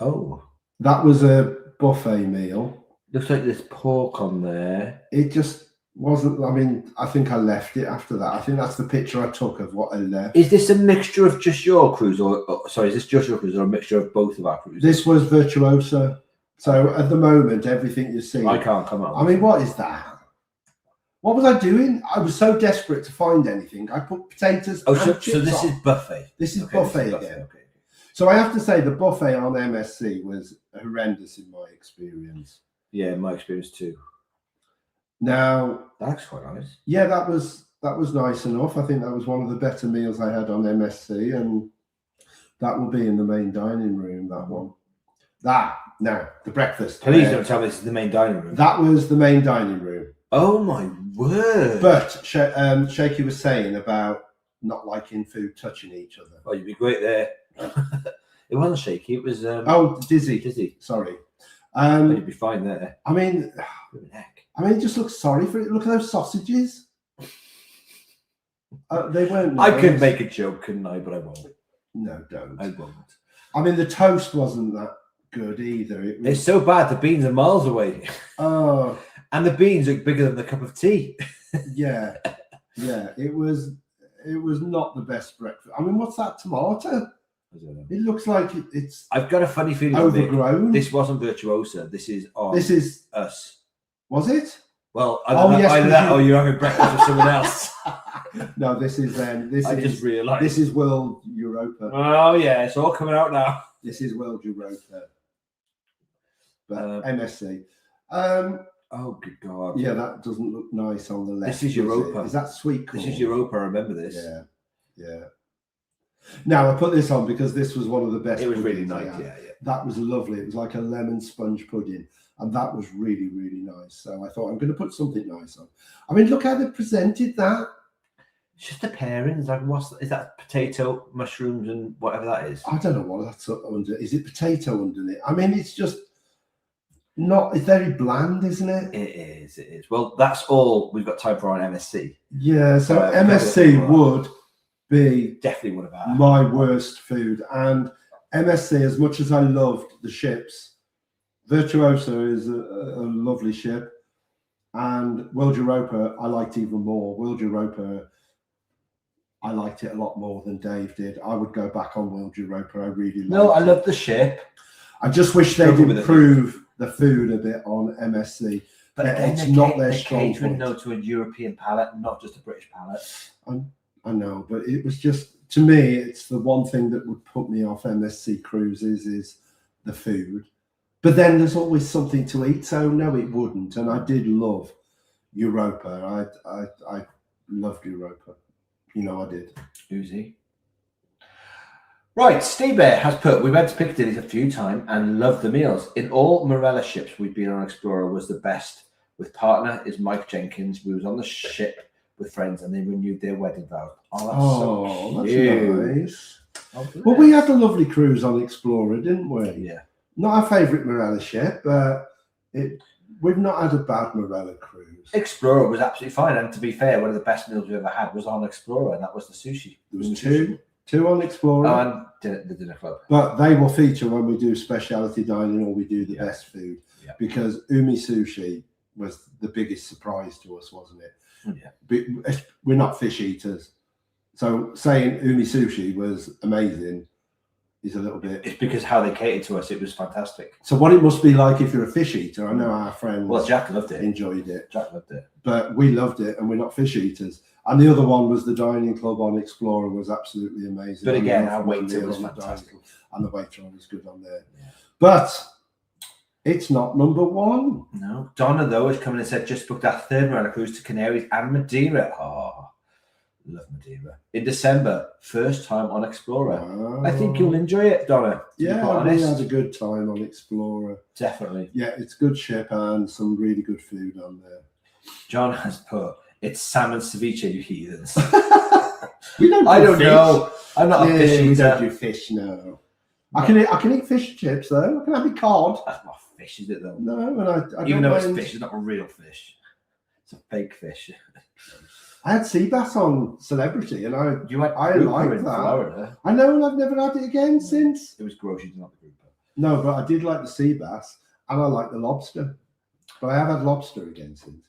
Oh. That was a buffet meal. Looks like there's pork on there. It just wasn't. I mean, I think I left it after that. I think that's the picture I took of what I left. Is this a mixture of just your cruise, or sorry, is this just your cruise, or a mixture of both of our cruises? This was Virtuoso. So at the moment, everything you see. I can't come up. I mean, what is that? What was I doing? I was so desperate to find anything. I put potatoes. Oh, so this is buffet. This is okay, buffet this is again. Okay. So I have to say the buffet on MSC was horrendous in my experience. Yeah, my experience too. Now That's quite nice. Yeah, that was nice enough. I think that was one of the better meals I had on MSC, and that will be in the main dining room. That one. Now the breakfast. Please don't tell me this is the main dining room. That was the main dining room. Oh my word! But Shaky was saying about not liking food touching each other. Oh, you'd be great there. It wasn't shaky. It was. Dizzy. Dizzy. Sorry. You'd be fine there. I mean, it just looks sorry for it. Look at those sausages. They weren't nice. I could make a joke, couldn't I? But I won't. No, don't. I won't. I mean, the toast wasn't that good either. It's so bad. The beans are miles away. Oh. And the beans look bigger than the cup of tea. Yeah. It was not the best breakfast. I mean, what's that tomato? I don't know. It looks like it's. I've got a funny feeling. Overgrown. This wasn't Virtuosa. This is us. Was it? Well, either that or you're having breakfast with someone else. No, this is just realised. This is World Europa. Oh yeah, it's all coming out now. This is World Europa. But MSC. Oh good God. Yeah, that doesn't look nice on the left. This is Europa. Is that sweet corn? This is Europa. I remember this. Yeah. Now I put this on because this was one of the best. It was really puddings nice. Yeah. That was lovely. It was like a lemon sponge pudding, and that was really, really nice. So I thought I'm going to put something nice on. I mean, look how they presented that. It's just a pairing. Is that potato, mushrooms, and whatever that is? I don't know what that's under. Is it potato underneath? I mean, it's just not. It's very bland, isn't it? It is. Well, that's all we've got time for on MSC. Yeah. So MSC would be definitely one of our my worst food. And MSC, as much as I loved the ships, Virtuoso is a lovely ship, and World Europa I liked even more. World Europa, I liked it a lot more than Dave did. I would go back on World Europa. I really liked I love the ship. I just wish they'd improve the food a bit on MSC. But again, it's not their strong catering point. to a European palate, not just a British palate. I know, but it was just, to me, it's the one thing that would put me off MSC cruises is the food. But then there's always something to eat, so no, it wouldn't. And I did love Europa. I loved Europa. You know, I did. Who's he? Right, Steve Bear has put, we went to Piccadilly a few times and loved the meals. In all Marella ships we've been on Explorer was the best. With partner is Mike Jenkins. We was on the ship with friends and they renewed their wedding vows. Oh, that's so cute. Nice. Well, we had a lovely cruise on Explorer, didn't we? Yeah. Not our favourite Marella ship, but we've not had a bad Marella cruise. Explorer was absolutely fine. And to be fair, one of the best meals we ever had was on Explorer, and that was the sushi. There was two on Explorer. And the dinner club. But they will feature when we do specialty dining or we do the best food. Yeah. Because Umi Sushi was the biggest surprise to us, wasn't it? Yeah. We're not fish eaters. So saying Umi Sushi was amazing is a little bit... It's because how they catered to us, it was fantastic. So what it must be like if you're a fish eater, I know our friends... Well, Jack loved it. Enjoyed it. Jack loved it. But we loved it and we're not fish eaters. And the other one was the dining club on Explorer was absolutely amazing. But again, our waiter was fantastic. And the waiter was good on there. Yeah. But it's not number one. No. Donna, though, has come in and said, just booked our third Marella cruise to Canaries and Madeira. Oh, love Madeira. In December, first time on Explorer. Wow. I think you'll enjoy it, Donna. Yeah, we had a good time on Explorer. Definitely. Yeah, it's good ship and some really good food on there. John has put, it's salmon ceviche, you heathens. We don't. I don't know. I'm not a fish eater. We don't do fish, no. I can eat fish and chips though. I can have a cod. That's not fish, is it though? No, and I even don't though it's mind. fish, it's not a real fish. It's a fake fish. I had sea bass on Celebrity, and I like that. Florida. I know, and I've never had it again since. It was gross. You did not the group. No, but I did like the sea bass, and I like the lobster. But I have had lobster again since.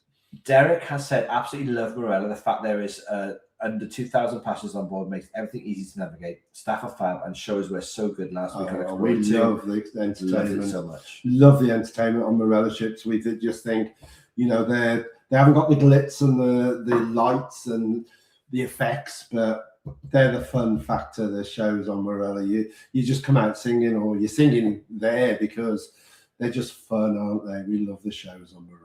Derek has said, absolutely love Marella. The fact there is under 2,000 passengers on board makes everything easy to navigate. Staff are fab and shows were so good last week. We love the entertainment. Love it so much. Love the entertainment on Marella ships. We just think, you know, they haven't got the glitz and the lights and the effects, but they're the fun factor. The shows on Marella, you just come out singing, or you're singing there because they're just fun, aren't they? We love the shows on Marella.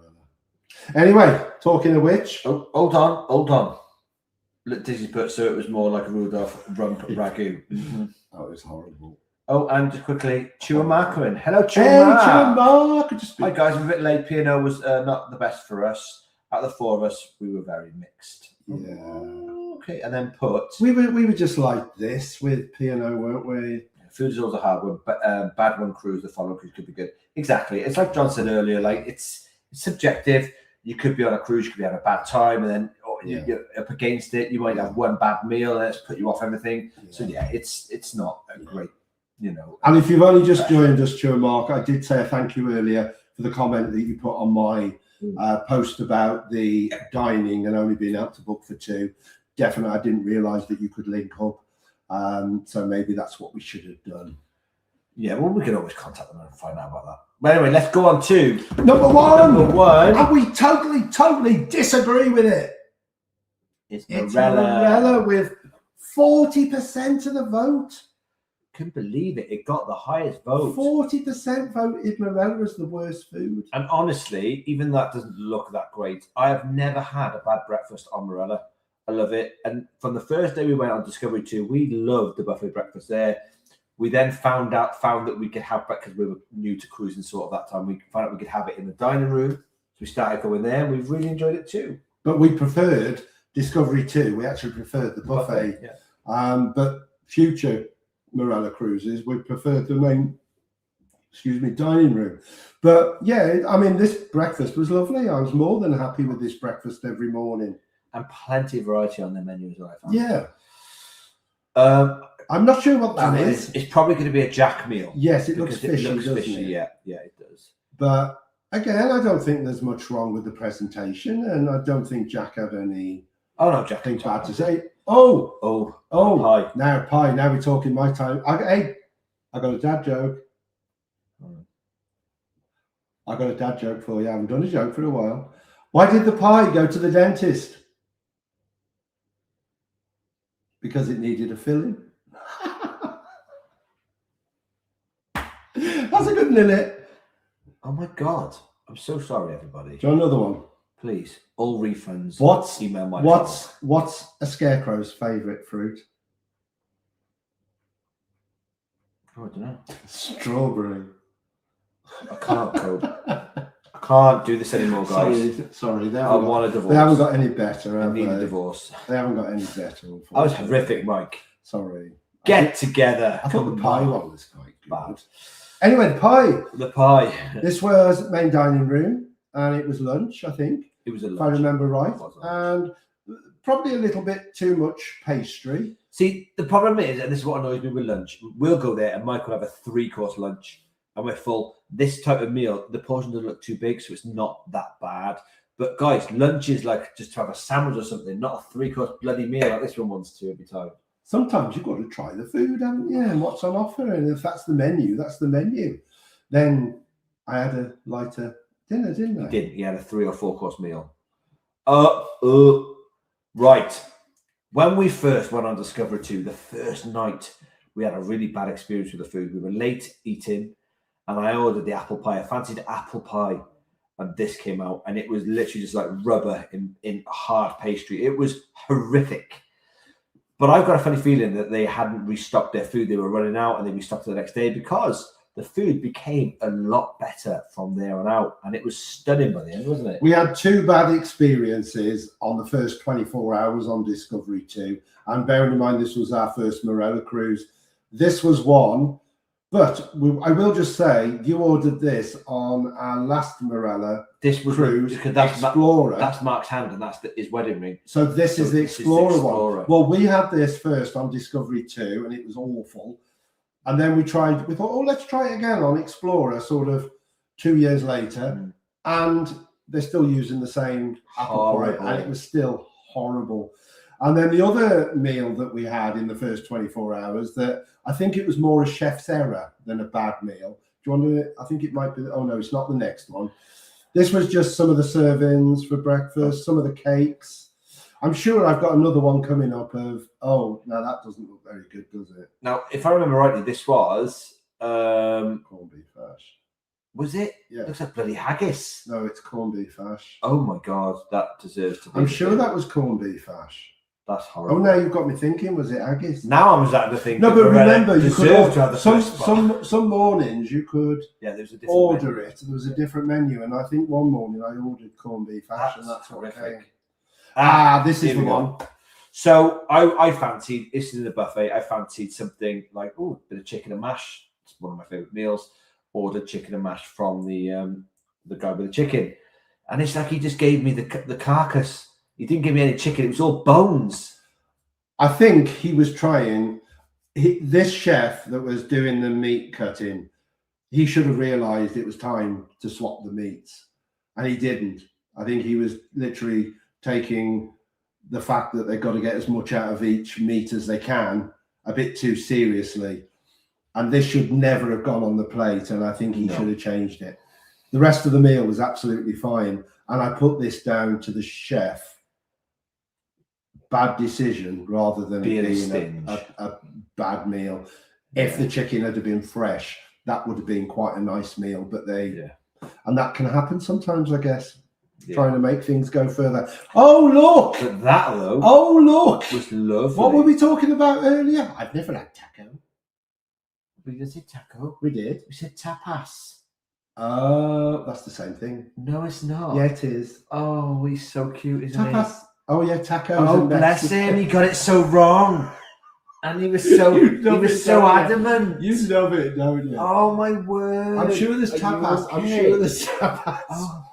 Anyway, talking of which, hold on. Dizzy put, so it was more like a Rudolph rump ragu. That was horrible. Oh, and just quickly, Chuamarin. Hello, Hey, Chuamarin. Chuamarin. Hi guys, we're a bit late. P&O was not the best for us. Out of the four of us, we were very mixed. Yeah. Okay, and then put. We were just like this with P&O, weren't we? Food is always a hard one, but bad one cruise, the following cruise could be good. Exactly. It's like John said earlier, like it's subjective. You could be on a cruise, you could be having a bad time, and then you're up against it. You might have one bad meal, and it's put you off everything. Yeah. So yeah, it's not a great, you know. And if you've only just joined us, Mark, I did say a thank you earlier for the comment that you put on my post about the dining and only being able to book for two. Definitely, I didn't realise that you could link up. So maybe that's what we should have done. Yeah, well, we can always contact them and find out about that. But anyway, let's go on to number one. And we totally disagree with it. It's Marella with 40% of the vote. Couldn't believe it. It got the highest vote. 40% voted Marella as the worst food. And honestly, even that doesn't look that great. I have never had a bad breakfast on Marella. I love it. And from the first day we went on Discovery 2, we loved the buffet breakfast there. We then found that we could have breakfast. We were new to cruising sort of that time. We found out we could have it in the dining room. So we started going there and we've really enjoyed it too. But we preferred Discovery 2. We actually preferred the buffet. Yeah. But future Marella cruises, we preferred the main, dining room. But yeah, I mean, this breakfast was lovely. I was more than happy with this breakfast every morning. And plenty of variety on the menu as well. Yeah. I'm not sure what that is. It's probably going to be a Jack meal. Yes, it looks fishy, doesn't it? Yeah, it does. But again, I don't think there's much wrong with the presentation, and I don't think Jack had any. Oh no, Jack. Thing bad to say. Oh, pie. Now we're talking my time. I got a dad joke. I got a dad joke for you. I haven't done a joke for a while. Why did the pie go to the dentist? Because it needed a filling. That's a good one, isn't it? Oh my God. I'm so sorry, everybody. Do you want another one? Please. All refunds. What's a scarecrow's favourite fruit? Oh, I don't know. Strawberry. I can't cope. I can't do this anymore, guys. Sorry. I want a divorce. They haven't got any better. I Have need they? a divorce. They haven't got any better. I was horrific, Mike. Sorry. Get together. I thought the pie one was quite good. Bad. Anyway, the pie. The pie. This was main dining room, and it was lunch, I think, It was a if I lunch. remember right, It was a lunch. and probably a little bit too much pastry. See, the problem is, and this is what annoys me with lunch, we'll go there and Mike will have a 3-course lunch and we're full. This type of meal, the portion doesn't look too big, so it's not that bad. But guys, lunch is like just to have a sandwich or something, not a 3-course bloody meal like this one wants to every time. Sometimes you've got to try the food, haven't you? And what's on offer. And if that's the menu, that's the menu. Then I had a lighter dinner, didn't I? He did. He had a 3 or 4-course meal. Right. When we first went on Discovery 2, the first night, we had a really bad experience with the food. We were late eating, and I ordered the apple pie. I fancied apple pie, and this came out, and it was literally just like rubber in hard pastry. It was horrific. But I've got a funny feeling that they hadn't restocked their food. They were running out, and they restocked it the next day because the food became a lot better from there on out, and it was stunning by the end, wasn't it? We had 2 bad experiences on the first 24 hours on Discovery 2. And bearing in mind, this was our first Marella cruise. This was one, but I will just say, you ordered this on our last Marella This was cruise, because that's Explorer. that's Mark's hand, and that's his wedding ring. So this is the Explorer Explorer. one. Well, we had this first on Discovery 2, and it was awful. And then we thought, oh, let's try it again on Explorer, sort of 2 years later. And they're still using the same apple pie, and it was still horrible. And then the other meal that we had in the first 24 hours, that I think it was more a chef's error than a bad meal. Do you want to? I think it might be. Oh no, it's not the next one. This was just some of the servings for breakfast, some of the cakes. I'm sure I've got another one coming up of. Oh, no, that doesn't look very good, does it? Now, if I remember rightly, this was Corned beef hash. was it? Yeah. Looks like bloody haggis. No, it's corned beef hash. Oh my god, that deserves to be. I'm sure that was corned beef hash. That's horrible. Oh, now you've got me thinking. Was it haggis? Now I'm starting to think. No, that but Marella remember, you could deserved to have the some first spot. some mornings you could Yeah, there was a different order menu. it. There was a different menu, and I think one morning I ordered corned beef hash, and that's what horrific. came. This is here the we go. one. So I fancied, this is in the buffet, I fancied something like, oh, a bit of chicken and mash. It's one of my favourite meals. Ordered chicken and mash from the guy with the chicken. And it's like he just gave me the carcass. He didn't give me any chicken. It was all bones. I think he was trying. This chef that was doing the meat cutting, he should have realised it was time to swap the meats, and he didn't. I think he was literally taking the fact that they've got to get as much out of each meat as they can a bit too seriously. And this should never have gone on the plate, and I think he should have changed it. The rest of the meal was absolutely fine, and I put this down to the chef. Bad decision rather than Being it being a bad meal. If the chicken had been fresh, that would have been quite a nice meal, but and that can happen sometimes, I guess. Trying to make things go further. Oh, look! But that, though, was lovely. What were we talking about earlier? I've never had taco. We didn't say taco. We did. We said tapas. Oh, that's the same thing. No, it's not. Yeah, it is. Oh, he's so cute, isn't Tapas. he? Oh, yeah, tacos. Oh, and bless Mexican. him. He got it so wrong. And he was so adamant. You love it, don't you? Oh, my word. I'm sure there's Are you tapas. I'm okay? sure there's tapas. Oh,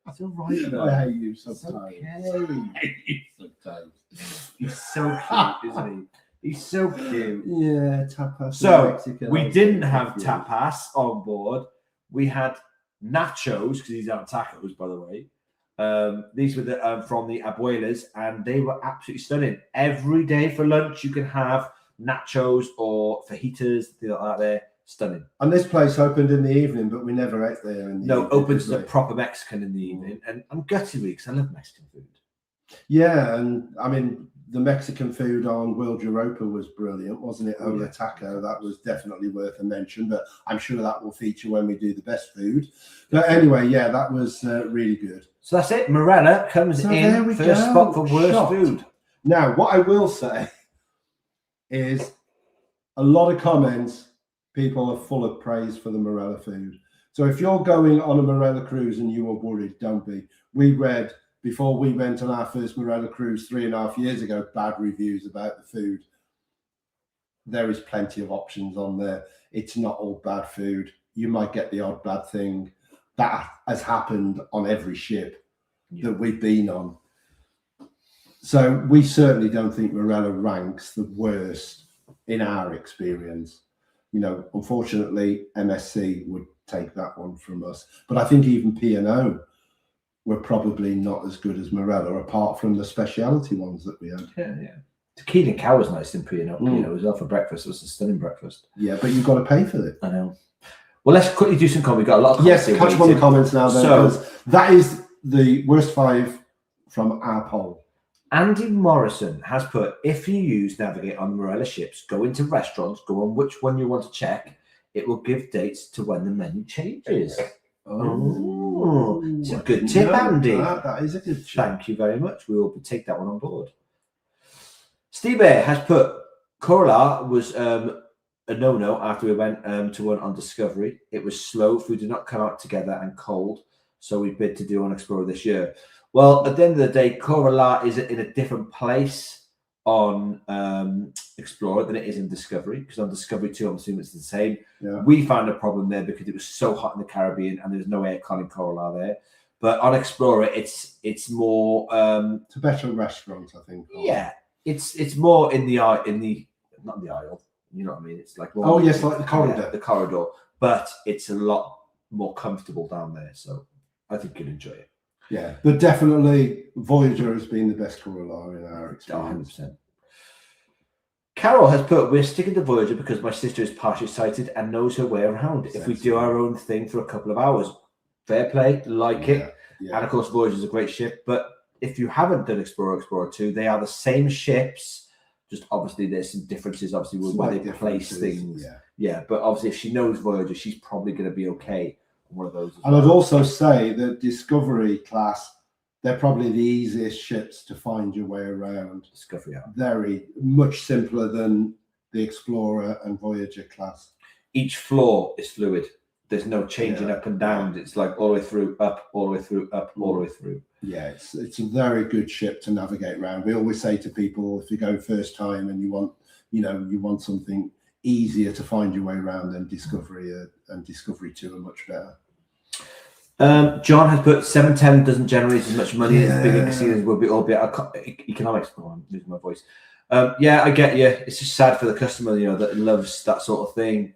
it's all right, though. I hate you It's sometimes. okay. I hate you sometimes. He's so cute, isn't he? He's so cute. Yeah, tapas. So, in Mexico. we didn't have tapas on board. We had nachos, because these aren't tacos, by the way. These were from the abuelas, and they were absolutely stunning. Every day for lunch, you can have nachos or fajitas, things like that there. Stunning. And this place opened in the evening, but we never ate there. In the evening, opens did the we? proper Mexican in the evening. And I'm gutted because I love Mexican food. Yeah, and I mean, the Mexican food on World Europa was brilliant, wasn't it? Hola Taco, that was definitely worth a mention, but I'm sure that will feature when we do the best food. But anyway, yeah, that was really good. So that's it. Marella comes So there we in first go. spot for worst Shocked. food. Now, what I will say is a lot of comments people are full of praise for the marella food. So if you're going on a marella cruise and you are worried, don't be. We read, before we went on our first marella cruise 3.5 years ago, bad reviews about the food. There is plenty of options on there. It's not all bad food. You might get the odd bad thing. That has happened on every ship that we've been on. So we certainly don't think marella ranks the worst in our experience. You know, unfortunately, MSC would take that one from us. But I think even P&O were probably not as good as marella, apart from the speciality ones that we had. Yeah. Tequila and cow was nice in P&O. P&O was off for breakfast. It was a stunning breakfast. Yeah, but you've got to pay for it. I know. Well, let's quickly do some comments. We've got a lot of comments. Yes, catch one of the comments now, then, because that is the worst 5 from our poll. Andy Morrison has put, if you use Navigate on Marella ships, go into restaurants, go on which one you want to check. It will give dates to when the menu changes. Oh, it's a good tip, Andy. That is a good tip. Thank you very much. We will take that one on board. Steve Air has put, Corala was a no-no after we went to one on Discovery. It was slow. Food did not come out together and cold. So we bid to do on Explorer this year. Well, at the end of the day, Corala is in a different place on Explorer than it is in Discovery, because on Discovery 2, I'm assuming it's the same. Yeah. We found a problem there because it was so hot in the Caribbean and there's no aircon in Corala there. But on Explorer, it's more. It's a better restaurant, I think. Yeah, it's more in the not in the aisle. You know what I mean? It's like more yes, like the corridor. Yeah, the corridor, but it's a lot more comfortable down there. So I think you'll enjoy it. Yeah, but definitely Voyager has been the best Corala in our experience. 100%. Carol has put, we're sticking to Voyager because my sister is partially sighted and knows her way around. If we do our own thing for a couple of hours, fair play, like it. Yeah. And of course, Voyager is a great ship. But if you haven't done Explorer 2, they are the same ships. Just obviously there's some differences, obviously, with where they place things. Yeah, but obviously if she knows Voyager, she's probably going to be okay. One of those. And I'd also say that Discovery class, they're probably the easiest ships to find your way around. Discovery, yeah. Very much simpler than the Explorer and Voyager class. Each floor is fluid. There's no changing up and down. It's like all the way through, up, all the way through, up, all the way through. Yeah, it's a very good ship to navigate around. We always say to people, if you go first time and you want something easier to find your way around, than Discovery and Discovery 2 are much better. John has put 710 doesn't generate as much money as bigger casinos will be, albeit economics. Oh, I'm losing my voice. Yeah, I get you. It's just sad for the customer, that loves that sort of thing.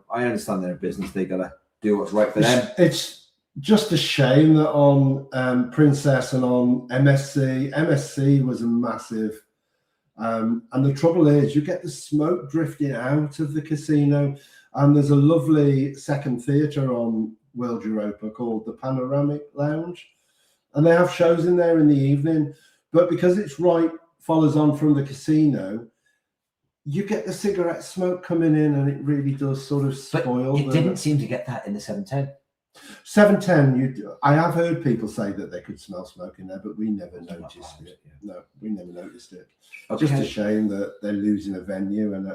I understand their business. They gotta do what's right for them. It's just a shame that on Princess and on MSC was a massive. And the trouble is, you get the smoke drifting out of the casino, and there's a lovely second theatre on World Europa called the Panoramic Lounge, and they have shows in there in the evening. But because it's follows on from the casino, you get the cigarette smoke coming in, and it really does sort of spoil. But you didn't seem to get that in the 710. 710, I have heard people say that they could smell smoke in there, but we never noticed it. No, we never noticed it. Okay. Just a shame that they're losing a venue, and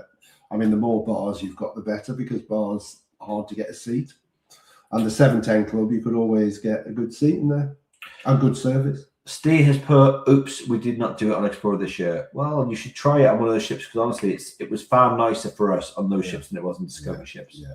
the more bars you've got, the better, because bars are hard to get a seat. And the 710 Club, you could always get a good seat in there and good service. Steve has put, oops, we did not do it on Explorer this year. Well, you should try it on one of those ships, because honestly, it was far nicer for us on those ships than it was on Discovery ships. Yeah.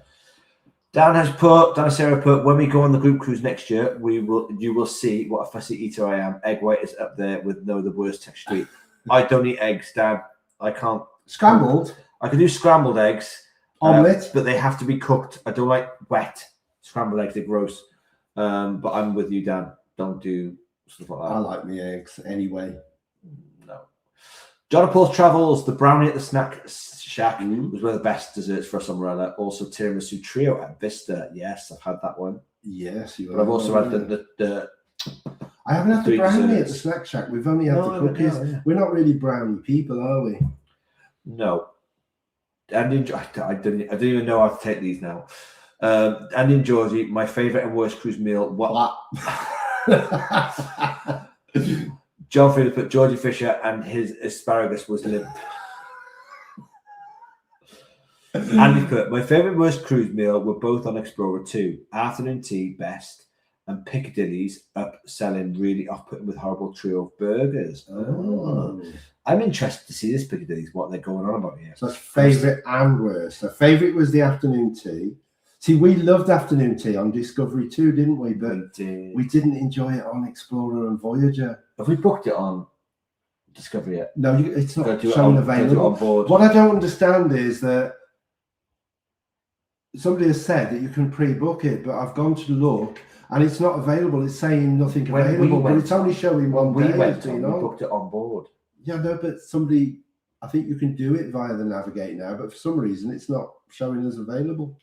Dana Sarah put, when we go on the group cruise next year, you will see what a fussy eater I am. Egg white is up there with the worst texture. I don't eat eggs, Dan. I can't. Scrambled? I can do scrambled eggs. Omelette? But they have to be cooked. I don't like wet scrambled eggs. They're gross. But I'm with you, Dan. Don't do stuff like that. I like my eggs anyway. No. John Paul's Travels, the brownie at the snack shack was one of the best desserts for us on Marella. Also, tiramisu trio at Vista. Yes, I've had that one. Yes, but I've also had the I haven't had the brownie at the snack shack. We've only had the cookies. No. We're not really brownie people, are we? No. And I don't even know how to take these now. Andy and Georgie, my favourite and worst cruise meal. What? John Phillips put Georgie Fisher and his asparagus was limp. Andy put, my favourite worst cruise meal were both on Explorer 2. Afternoon tea, best, and Piccadilly's up selling really off-putting with horrible trio of burgers. Oh. I'm interested to see this Piccadilly's, what they're going on about here. So that's favourite and worst. So favourite was the afternoon tea. See, we loved afternoon tea on Discovery 2, didn't we? But we didn't enjoy it on Explorer and Voyager. Have we booked it on Discovery yet? No, it's not showing available. On board. What I don't understand is that somebody has said that you can pre-book it, but I've gone to look and it's not available. It's saying nothing available, but it's only showing one day. We booked it on board. Yeah, no, but I think you can do it via the Navigate now, but for some reason it's not showing as available.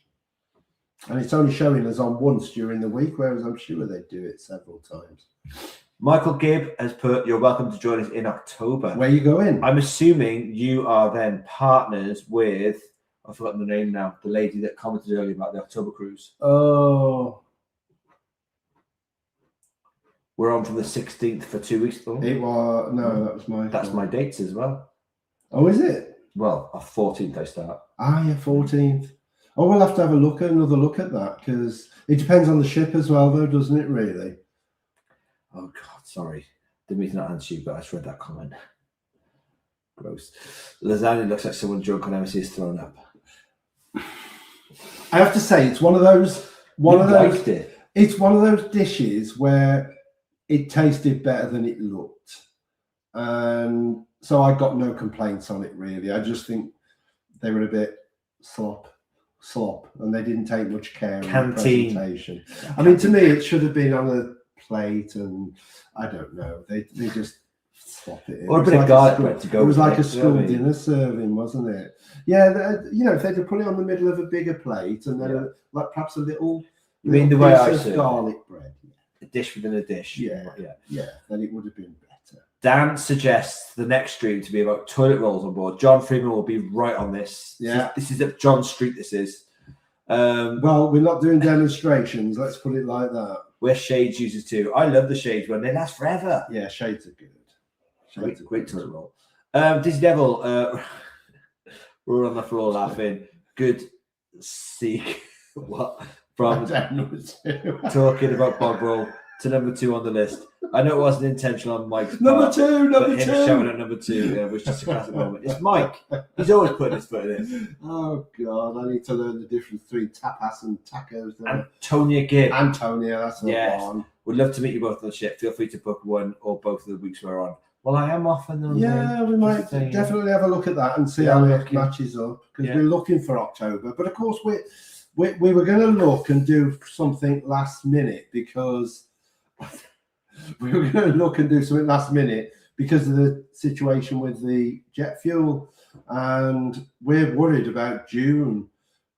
And it's only showing us on once during the week, whereas I'm sure they do it several times. Michael Gibb has put, you're welcome to join us in October. Where are you going? I'm assuming you are then partners with, I've forgotten the name now, the lady that commented earlier about the October cruise. Oh. We're on from the 16th for 2 weeks. Oh. It was, no, that was my. That's my dates as well. Oh, is it? Well, on 14th I start. Ah, yeah, 14th. Oh, we'll have to have another look at that, because it depends on the ship as well, though, doesn't it, really? Oh, God, sorry. Didn't mean to not answer you, but I just read that comment. Gross. Lasagna looks like someone drunk on MSC is thrown up. I have to say, it's one of those. It's one of those dishes where it tasted better than it looked. So I got no complaints on it, really. I just think they were a bit slop, and they didn't take much care in the presentation. I mean, to me, it should have been on a plate, and I don't know. They just slop it in. Or a bit of garlic bread to go. It was like a school dinner serving, wasn't it? Yeah, if they'd have put it on the middle of a bigger plate, and then like perhaps a little. You mean the way I serve garlic bread? A dish within a dish. Yeah. Then it would have been better. Dan suggests the next stream to be about toilet rolls on board. John Freeman will be right on this. Yeah. This is at John Street. This is. Well, we're not doing demonstrations. Let's put it like that. We're shades users too. I love the shades one. They last forever. Yeah, shades are good. Great toilet roll. Disney Devil. We're all on the floor laughing. Good seek. What? From talking about bog roll to number 2 on the list. I know it wasn't intentional on Mike's number part, two, but him shouting at number 2 was just a classic moment. It's Mike. He's always putting his foot in it. Oh God, I need to learn the difference between tapas and tacos. Antonia Gibb. Antonia, that's the one. We'd love to meet you both on the ship. Feel free to book one or both of the weeks we're on. Well, I am off and we might definitely have a look at that and see how it matches up, because we're looking for October. But of course, we were going to look and do something last minute because of the situation with the jet fuel, and we're worried about June.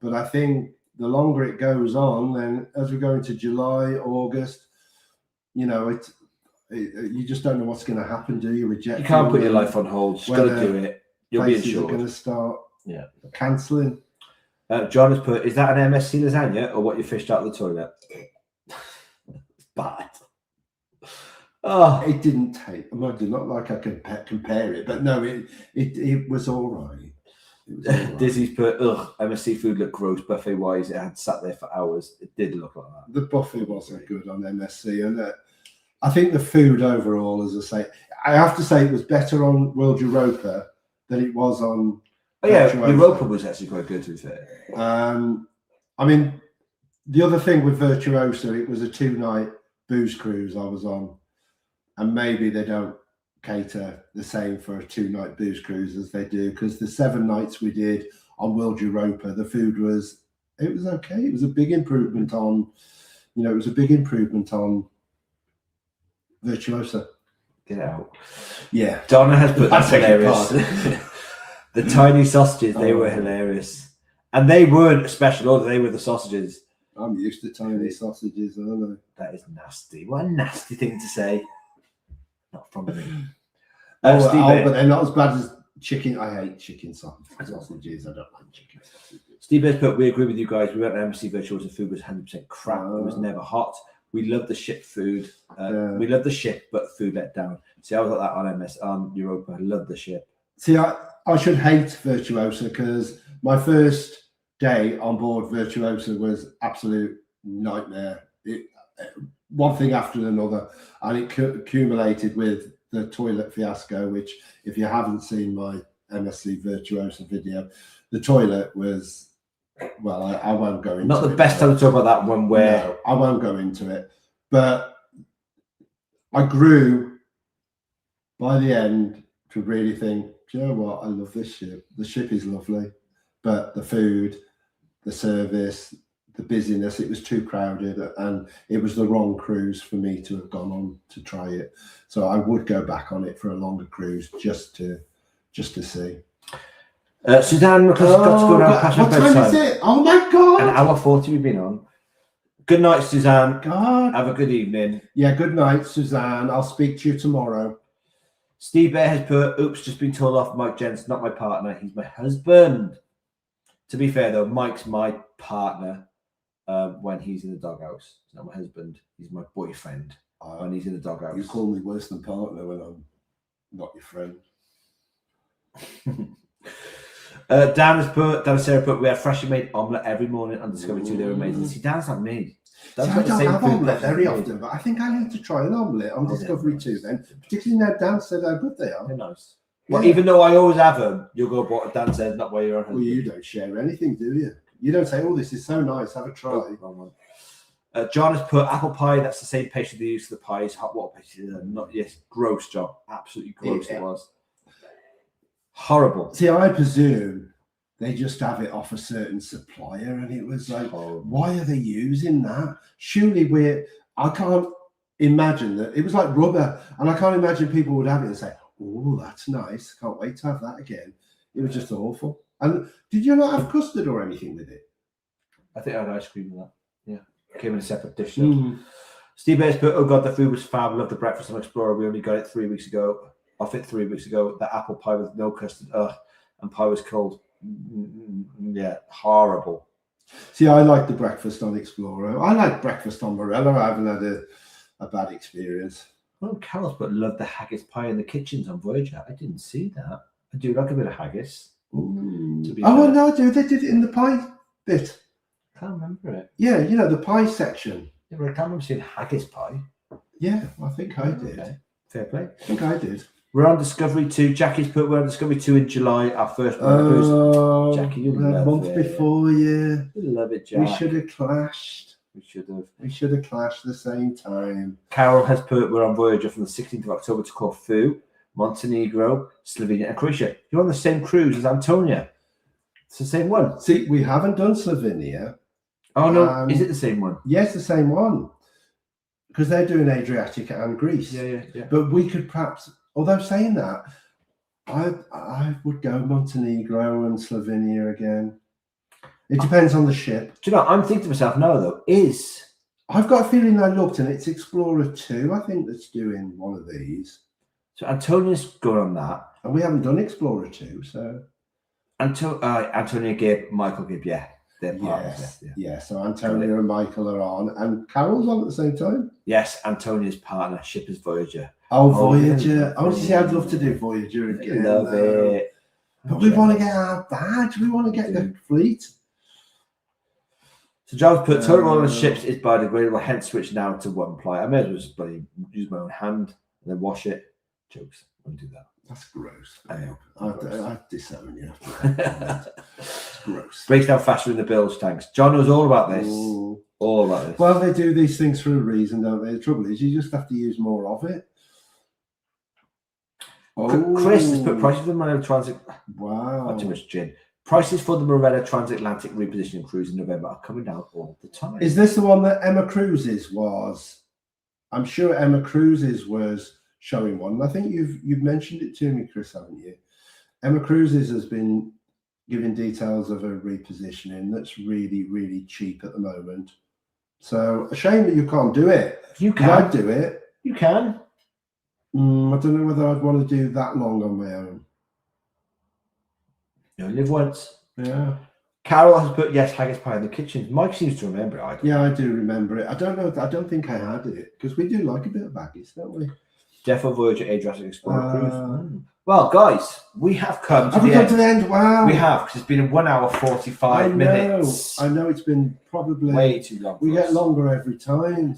But I think the longer it goes on, then as we go into July, August, you just don't know what's going to happen, do you? With jet fuel, you can't put your life on hold. Just got to do it. You'll be insured. Going to start cancelling. John has put, is that an MSC lasagna or what you fished out of the toilet? Bad. Oh, it didn't take. I did not like I could compare it, but no, it was all right. Dizzy's put, MSC food looked gross buffet wise. It had sat there for hours. It did look like that. The buffet wasn't good on MSC, and I think the food overall, as I say, I have to say it was better on World Europa than it was on. Oh yeah, Europa was actually quite good, to be fair. I mean, the other thing with Virtuosa, it was a 2-night booze cruise I was on, and maybe they don't cater the same for a 2-night booze cruise as they do, because the 7 nights we did on World Europa, the food was okay. It was a big improvement on, Virtuosa. Get out. Yeah. Donna has put that hilarious. The tiny sausages, they were hilarious. And they weren't a special order, they were the sausages. I'm used to tiny sausages, aren't I? That is nasty. What a nasty thing to say. Not from me. But they're not as bad as chicken. I hate chicken sausages. I don't like chicken sausages. Steve has put, we agree with you guys. We went to MC Virtuosa, food was 100% crap. It was never hot. We love the ship food. We love the ship, but food let down. See, I was like that on Europa. I love the ship. See, I should hate Virtuosa, because my first day on board Virtuosa was absolute nightmare. One thing after another, and it accumulated with the toilet fiasco, which if you haven't seen my MSC Virtuosa video, the toilet was, well, I won't go into it. Not the best time to talk about that one where... No, I won't go into it. But I grew by the end to really think, do you know what? I love this ship. The ship is lovely, but the food, the service, the busyness, it was too crowded, and it was the wrong cruise for me to have gone on to try it. So I would go back on it for a longer cruise just to see. Suzanne, because it's got to go now past what bedtime. time is it? Oh my God! An hour 40 we've been on. Good night, Suzanne. God. Have a good evening. Yeah, good night, Suzanne. I'll speak to you tomorrow. Steve Bear has put, oops, just been told off Mike Gents, not my partner. He's my husband. To be fair, though, Mike's my partner when he's in the doghouse. He's not my husband. He's my boyfriend when he's in the doghouse. You call me worse than partner when I'm not your friend. Dan and Sarah put, we have freshly made omelette every morning on Discovery 2. They were amazing. See, Dan's like me. See, I don't have omelette very often, but I think I need to try an omelette on Discovery 2 then. Particularly now Dan said how good they are. They're nice. Well, even though I always have them, you'll go, what Dan says, not why you're on. Well, you don't share anything, do you? You don't say, oh, this is so nice, have a try. John has put apple pie, that's the same pastry they use for the pies, hot water pastry. Not, yes, gross, John. Absolutely gross it was. Horrible. See, I presume they just have it off a certain supplier, and it was like, why are they using that? Surely I can't imagine that. It was like rubber, and I can't imagine people would have it and say, oh, that's nice. Can't wait to have that again. It was just awful. And did you not have custard or anything with it? I think I had ice cream with that. Yeah. Came in a separate dish. Steve Bates put, oh God, the food was fab. Love the breakfast on Explorer. We only got it 3 weeks ago. Off it 3 weeks ago. The apple pie with no custard. And pie was cold. Yeah, horrible. See, I like the breakfast on Explorer. I like breakfast on Marella. I haven't had a bad experience. Oh, Carol's put, love the haggis pie in the kitchens on Voyager. I didn't see that. I do like a bit of haggis. Oh, no, I do. They did it in the pie bit. I can't remember it. Yeah, you know, the pie section. Yeah, but I can't remember seeing haggis pie. Yeah, I think I did. Okay. Fair play. I think I did. We're on Discovery 2. Jackie's put, we're on Discovery 2 in July. Our first cruise. Jackie, you love a month before you. You love it, Jack. We should have clashed. We should have clashed at the same time. Carol has put, we're on Voyager from the 16th of October to Corfu, Montenegro, Slovenia, and Croatia. You're on the same cruise as Antonia. It's the same one. See, we haven't done Slovenia. Oh, no. Is it the same one? Yes, the same one. Because they're doing Adriatic and Greece. Yeah. But we could perhaps, although saying that, I would go Montenegro and Slovenia again. It depends on the ship. Do you know, I'm thinking to myself now, though, I've got a feeling I looked and it's Explorer 2, I think, that's doing one of these. So Antonia's going on that. And we haven't done Explorer 2, so... Antonia Gibb, Michael Gibb, yeah. They're partners. Yeah, so Antonia and Michael are on. And Carol's on at the same time? Yes, Antonia's partner, Shippers Voyager. Oh, Voyager. Oh, you see, I'd love to do Voyager again. I love it. But we want to get our badge. We want to get the fleet. So John's put, total roll on ships is biodegradable, hence switch now to one ply. I may as well just bloody use my own hand and then wash it. Jokes. I won't do that. That's gross. I disown you. It's gross. Breaks down faster in the bilge tanks. John knows all about this. Ooh. All about this. Well, they do these things for a reason, don't they? The trouble is you just have to use more of it. Chris has put prices for the Marella Transit. Wow. Not too much gin. Prices for the Marella Transatlantic repositioning cruise in November are coming down all the time. Is this the one that Emma Cruises was? I'm sure Emma Cruises was showing one. I think you've mentioned it to me, Chris, haven't you? Emma Cruises has been giving details of a repositioning that's really, really cheap at the moment. So a shame that you can't do it. You can. I'd do it. You can. I don't know whether I'd want to do that long on my own. You only live once. Yeah. Carol has put, yes, haggis pie in the kitchen. Mike seems to remember it. I do remember it. I don't know. I don't think I had it because we do like a bit of haggis, don't we? Defo Voyager Adriatic Explorer cruise. Well, guys, we have come to Have we the come end. to the end? Wow. We have, because it's been 1 hour 45 minutes. I know it's been probably Way too long. We for get us. longer every time.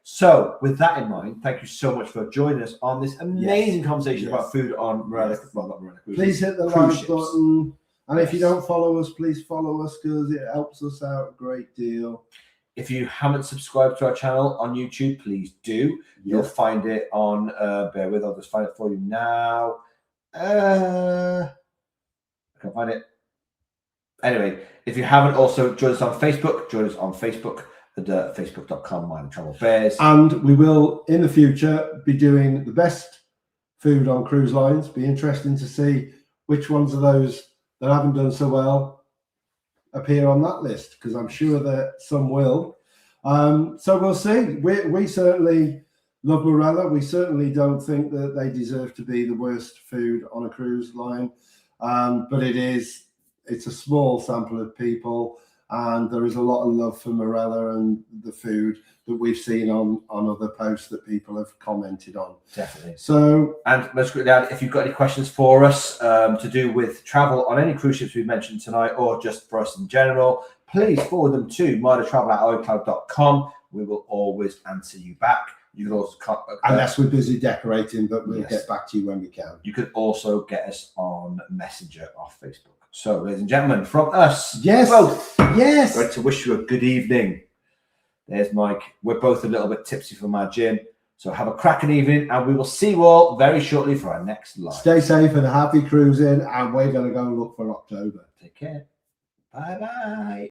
So, with that in mind, thank you so much for joining us on this amazing conversation Yes. about food on Marella. Yes. Well, not Marella Cruises. Please hit the cruise like ships. button. And if you Yes. don't follow us, please follow us because it helps us out a great deal. If you haven't subscribed to our channel on YouTube, please do. You'll Yes. find it on, bear with, I'll just find it for you now. I can't find it. Anyway, if you haven't also joined us on Facebook, join us on Facebook at facebook.com/travelbears. And we will, in the future, be doing the best food on cruise lines. Be interesting to see which ones of those that haven't done so well appear on that list, because I'm sure that some will. So we'll see. We certainly love Marella. We certainly don't think that they deserve to be the worst food on a cruise line. But it's a small sample of people, and there is a lot of love for Marella and the food that we've seen on other posts that people have commented on. Definitely. So, and most quickly, if you've got any questions for us to do with travel on any cruise ships we've mentioned tonight, or just for us in general, please forward them to mardertravel@icloud.com. We will always answer you back. You can also unless we're busy decorating, but we'll Yes. get back to you when we can. You could also get us on Messenger off Facebook. So, ladies and gentlemen, from us, Yes, both, yes. I'd like to wish you a good evening. There's Mike. We're both a little bit tipsy from our gin. So have a cracking evening, and we will see you all very shortly for our next live. Stay safe and happy cruising, and we're going to go look for October. Take care. Bye-bye.